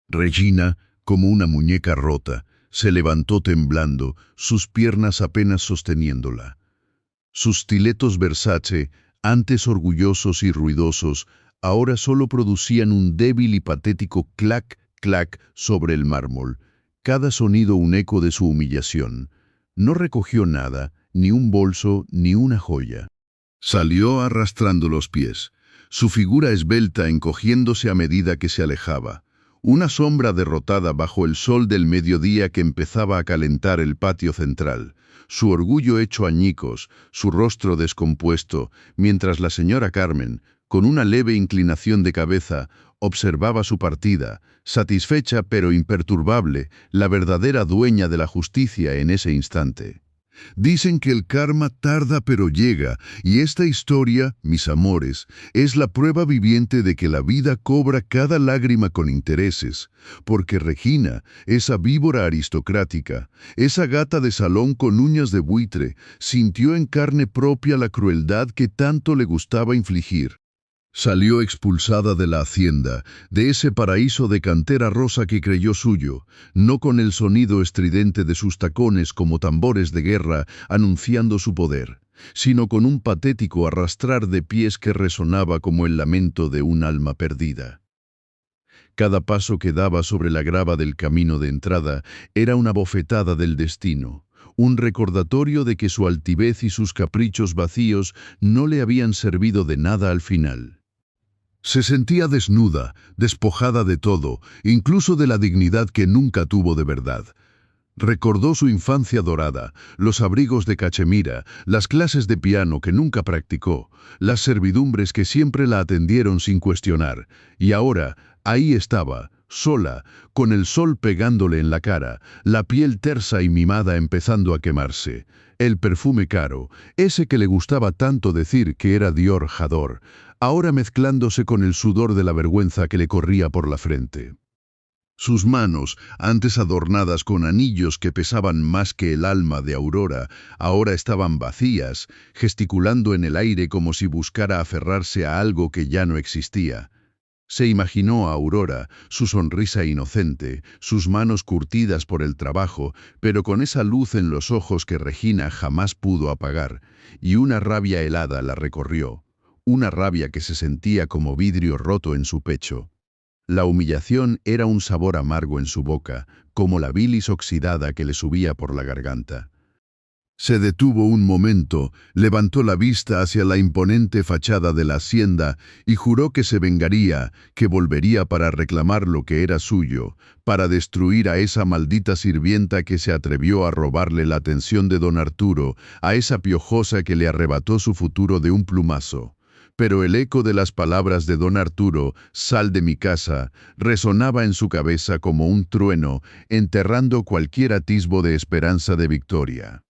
Regina, como una muñeca rota, se levantó temblando, sus piernas apenas sosteniéndola. Sus stilettos Versace, antes orgullosos y ruidosos, ahora solo producían un débil y patético clac, clac sobre el mármol, cada sonido un eco de su humillación. No recogió nada, ni un bolso, ni una joya. Salió arrastrando los pies, su figura esbelta encogiéndose a medida que se alejaba. Una sombra derrotada bajo el sol del mediodía que empezaba a calentar el patio central, su orgullo hecho añicos, su rostro descompuesto, mientras la señora Carmen, con una leve inclinación de cabeza, observaba su partida, satisfecha pero imperturbable, la verdadera dueña de la justicia en ese instante. Dicen que el karma tarda pero llega, y esta historia, mis amores, es la prueba viviente de que la vida cobra cada lágrima con intereses, porque Regina, esa víbora aristocrática, esa gata de salón con uñas de buitre, sintió en carne propia la crueldad que tanto le gustaba infligir. Salió expulsada de la hacienda, de ese paraíso de cantera rosa que creyó suyo, no con el sonido estridente de sus tacones como tambores de guerra anunciando su poder, sino con un patético arrastrar de pies que resonaba como el lamento de un alma perdida. Cada paso que daba sobre la grava del camino de entrada era una bofetada del destino, un recordatorio de que su altivez y sus caprichos vacíos no le habían servido de nada al final. Se sentía desnuda, despojada de todo, incluso de la dignidad que nunca tuvo de verdad. Recordó su infancia dorada, los abrigos de cachemira, las clases de piano que nunca practicó, las servidumbres que siempre la atendieron sin cuestionar, y ahora, ahí estaba, sola, con el sol pegándole en la cara, la piel tersa y mimada empezando a quemarse, el perfume caro, ese que le gustaba tanto decir que era Dior J'adore, ahora mezclándose con el sudor de la vergüenza que le corría por la frente. Sus manos, antes adornadas con anillos que pesaban más que el alma de Aurora, ahora estaban vacías, gesticulando en el aire como si buscara aferrarse a algo que ya no existía. Se imaginó a Aurora, su sonrisa inocente, sus manos curtidas por el trabajo, pero con esa luz en los ojos que Regina jamás pudo apagar, y una rabia helada la recorrió. una rabia que se sentía como vidrio roto en su pecho. La humillación era un sabor amargo en su boca, como la bilis oxidada que le subía por la garganta. Se detuvo un momento, levantó la vista hacia la imponente fachada de la hacienda y juró que se vengaría, que volvería para reclamar lo que era suyo, para destruir a esa maldita sirvienta que se atrevió a robarle la atención de don Arturo, a esa piojosa que le arrebató su futuro de un plumazo. Pero el eco de las palabras de don Arturo, «Sal de mi casa», resonaba en su cabeza como un trueno, enterrando cualquier atisbo de esperanza de victoria.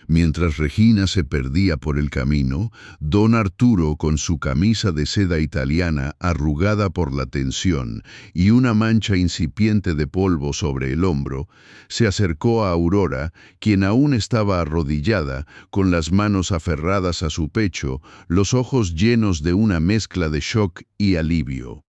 Mientras Regina se perdía por el camino, don Arturo, con su camisa de seda italiana arrugada por la tensión y una mancha incipiente de polvo sobre el hombro, se acercó a Aurora, quien aún estaba arrodillada, con las manos aferradas a su pecho, los ojos llenos de una mezcla de shock y alivio.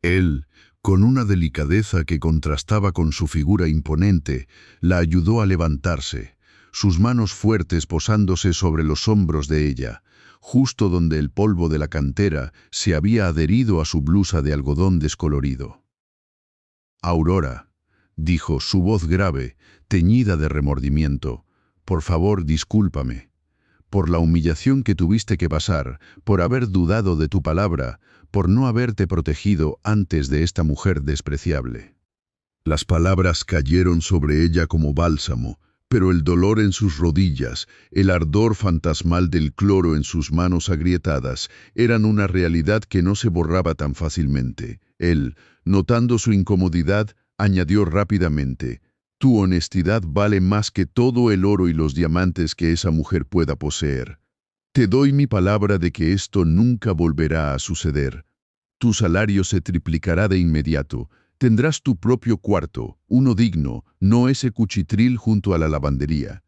Él, con una delicadeza que contrastaba con su figura imponente, la ayudó a levantarse, sus manos fuertes posándose sobre los hombros de ella, justo donde el polvo de la cantera se había adherido a su blusa de algodón descolorido. «Aurora», dijo su voz grave, teñida de remordimiento, «por favor, discúlpame. Por la humillación que tuviste que pasar, por haber dudado de tu palabra, por no haberte protegido antes de esta mujer despreciable». Las palabras cayeron sobre ella como bálsamo, pero el dolor en sus rodillas, el ardor fantasmal del cloro en sus manos agrietadas, eran una realidad que no se borraba tan fácilmente. Él, notando su incomodidad, añadió rápidamente, «Tu honestidad vale más que todo el oro y los diamantes que esa mujer pueda poseer. Te doy mi palabra de que esto nunca volverá a suceder. Tu salario se triplicará de inmediato. Tendrás tu propio cuarto, uno digno, no ese cuchitril junto a la lavandería».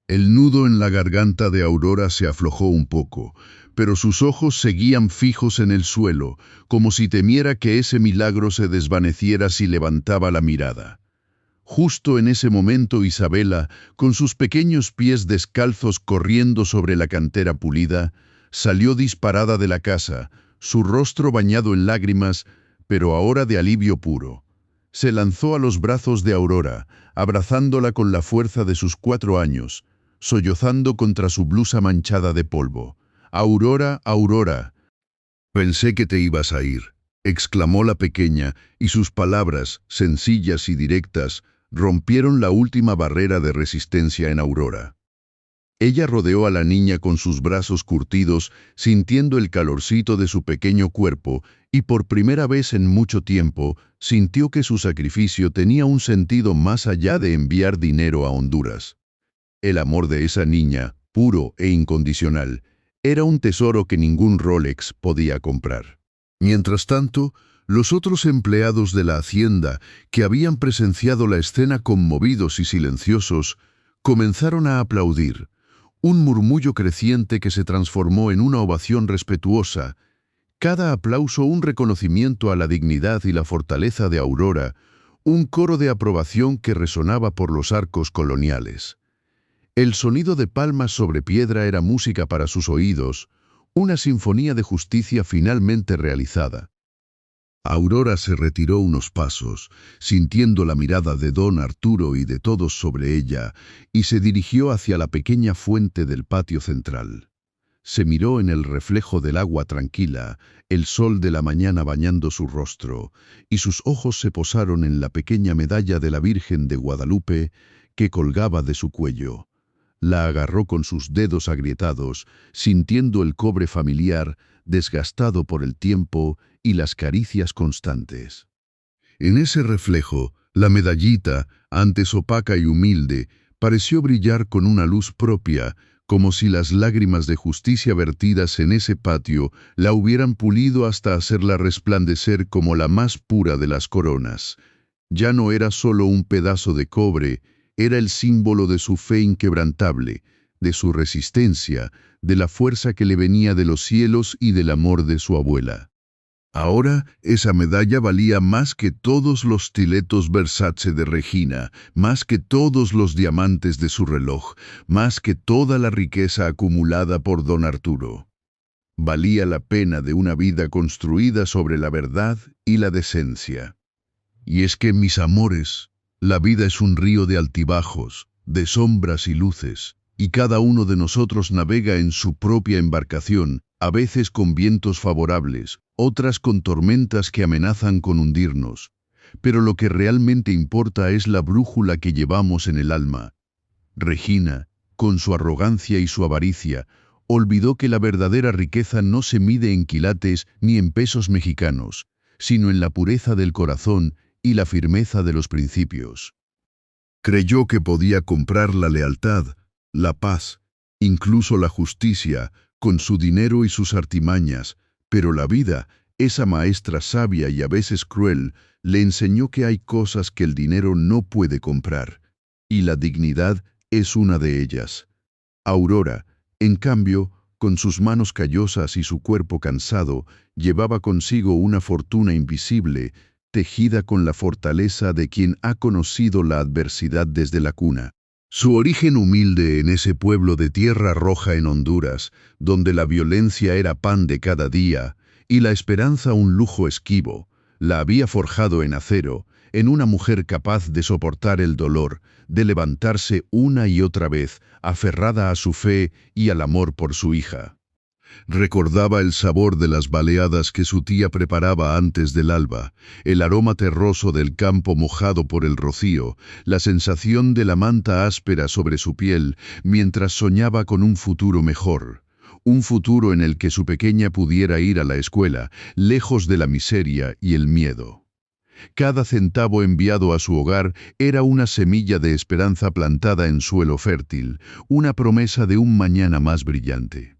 El nudo en la garganta de Aurora se aflojó un poco, pero sus ojos seguían fijos en el suelo, como si temiera que ese milagro se desvaneciera si levantaba la mirada. Justo en ese momento Isabela, con sus pequeños pies descalzos corriendo sobre la cantera pulida, salió disparada de la casa, su rostro bañado en lágrimas, pero ahora de alivio puro. Se lanzó a los brazos de Aurora, abrazándola con la fuerza de sus 4 años, sollozando contra su blusa manchada de polvo. «Aurora, Aurora». «Pensé que te ibas a ir», exclamó la pequeña, y sus palabras, sencillas y directas, rompieron la última barrera de resistencia en Aurora. Ella rodeó a la niña con sus brazos curtidos, sintiendo el calorcito de su pequeño cuerpo, y por primera vez en mucho tiempo sintió que su sacrificio tenía un sentido más allá de enviar dinero a Honduras. El amor de esa niña, puro e incondicional, era un tesoro que ningún Rolex podía comprar. Mientras tanto, los otros empleados de la hacienda, que habían presenciado la escena conmovidos y silenciosos, comenzaron a aplaudir, un murmullo creciente que se transformó en una ovación respetuosa, cada aplauso un reconocimiento a la dignidad y la fortaleza de Aurora, un coro de aprobación que resonaba por los arcos coloniales. El sonido de palmas sobre piedra era música para sus oídos, una sinfonía de justicia finalmente realizada. Aurora se retiró unos pasos, sintiendo la mirada de don Arturo y de todos sobre ella, y se dirigió hacia la pequeña fuente del patio central. Se miró en el reflejo del agua tranquila, el sol de la mañana bañando su rostro, y sus ojos se posaron en la pequeña medalla de la Virgen de Guadalupe que colgaba de su cuello. La agarró con sus dedos agrietados, sintiendo el cobre familiar, desgastado por el tiempo y las caricias constantes. En ese reflejo, la medallita, antes opaca y humilde, pareció brillar con una luz propia, como si las lágrimas de justicia vertidas en ese patio la hubieran pulido hasta hacerla resplandecer como la más pura de las coronas. Ya no era solo un pedazo de cobre, era el símbolo de su fe inquebrantable, de su resistencia, de la fuerza que le venía de los cielos y del amor de su abuela. Ahora esa medalla valía más que todos los stilettos Versace de Regina, más que todos los diamantes de su reloj, más que toda la riqueza acumulada por don Arturo. Valía la pena de una vida construida sobre la verdad y la decencia. Y es que, mis amores, la vida es un río de altibajos, de sombras y luces, y cada uno de nosotros navega en su propia embarcación, a veces con vientos favorables, otras con tormentas que amenazan con hundirnos. Pero lo que realmente importa es la brújula que llevamos en el alma. Regina, con su arrogancia y su avaricia, olvidó que la verdadera riqueza no se mide en quilates ni en pesos mexicanos, sino en la pureza del corazón y la firmeza de los principios. Creyó que podía comprar la lealtad, la paz, incluso la justicia, con su dinero y sus artimañas, pero la vida, esa maestra sabia y a veces cruel, le enseñó que hay cosas que el dinero no puede comprar, y la dignidad es una de ellas. Aurora, en cambio, con sus manos callosas y su cuerpo cansado, llevaba consigo una fortuna invisible, tejida con la fortaleza de quien ha conocido la adversidad desde la cuna. Su origen humilde en ese pueblo de Tierra Roja en Honduras, donde la violencia era pan de cada día y la esperanza un lujo esquivo, la había forjado en acero, en una mujer capaz de soportar el dolor, de levantarse una y otra vez, aferrada a su fe y al amor por su hija. Recordaba el sabor de las baleadas que su tía preparaba antes del alba, el aroma terroso del campo mojado por el rocío, la sensación de la manta áspera sobre su piel, mientras soñaba con un futuro mejor. Un futuro en el que su pequeña pudiera ir a la escuela, lejos de la miseria y el miedo. Cada centavo enviado a su hogar era una semilla de esperanza plantada en suelo fértil, una promesa de un mañana más brillante.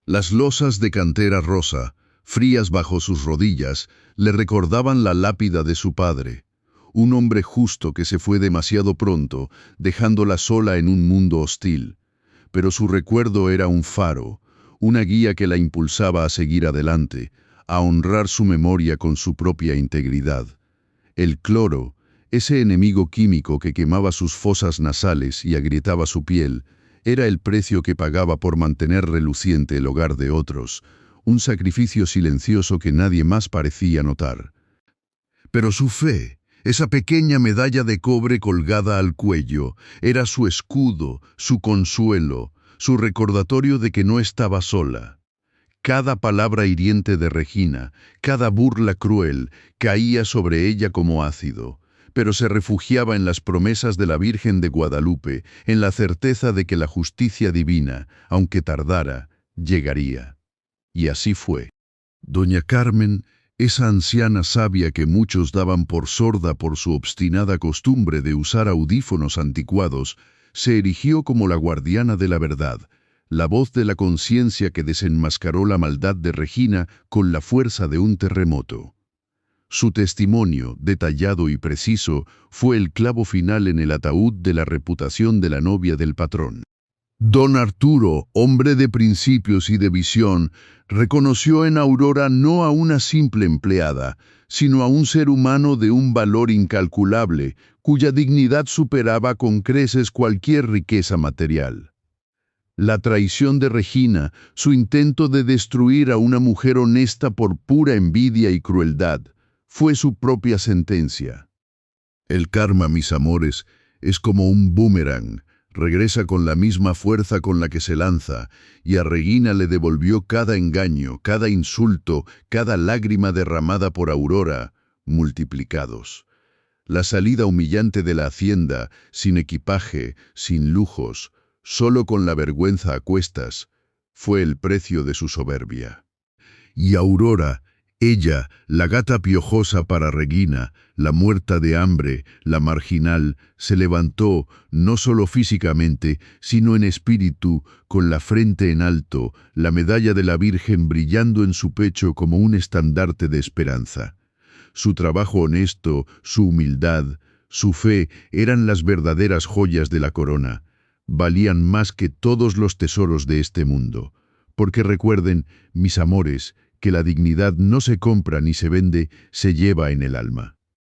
Las losas de cantera rosa, frías bajo sus rodillas, le recordaban la lápida de su padre, un hombre justo que se fue demasiado pronto, dejándola sola en un mundo hostil. Pero su recuerdo era un faro, una guía que la impulsaba a seguir adelante, a honrar su memoria con su propia integridad. El cloro, ese enemigo químico que quemaba sus fosas nasales y agrietaba su piel, era el precio que pagaba por mantener reluciente el hogar de otros, un sacrificio silencioso que nadie más parecía notar. Pero su fe, esa pequeña medalla de cobre colgada al cuello, era su escudo, su consuelo, su recordatorio de que no estaba sola. Cada palabra hiriente de Regina, cada burla cruel, caía sobre ella como ácido, pero se refugiaba en las promesas de la Virgen de Guadalupe, en la certeza de que la justicia divina, aunque tardara, llegaría. Y así fue. Doña Carmen, esa anciana sabia que muchos daban por sorda por su obstinada costumbre de usar audífonos anticuados, se erigió como la guardiana de la verdad, la voz de la conciencia que desenmascaró la maldad de Regina con la fuerza de un terremoto. Su testimonio, detallado y preciso, fue el clavo final en el ataúd de la reputación de la novia del patrón. Don Arturo, hombre de principios y de visión, reconoció en Aurora no a una simple empleada, sino a un ser humano de un valor incalculable, cuya dignidad superaba con creces cualquier riqueza material. La traición de Regina, su intento de destruir a una mujer honesta por pura envidia y crueldad, fue su propia sentencia. El karma, mis amores, es como un boomerang, regresa con la misma fuerza con la que se lanza, y a Regina le devolvió cada engaño, cada insulto, cada lágrima derramada por Aurora, multiplicados. La salida humillante de la hacienda, sin equipaje, sin lujos, solo con la vergüenza a cuestas, fue el precio de su soberbia. Y Aurora, ella, la gata piojosa para Regina, la muerta de hambre, la marginal, se levantó, no solo físicamente, sino en espíritu, con la frente en alto, la medalla de la Virgen brillando en su pecho como un estandarte de esperanza. Su trabajo honesto, su humildad, su fe eran las verdaderas joyas de la corona. Valían más que todos los tesoros de este mundo. Porque recuerden, mis amores, que la dignidad no se compra ni se vende, se lleva en el alma.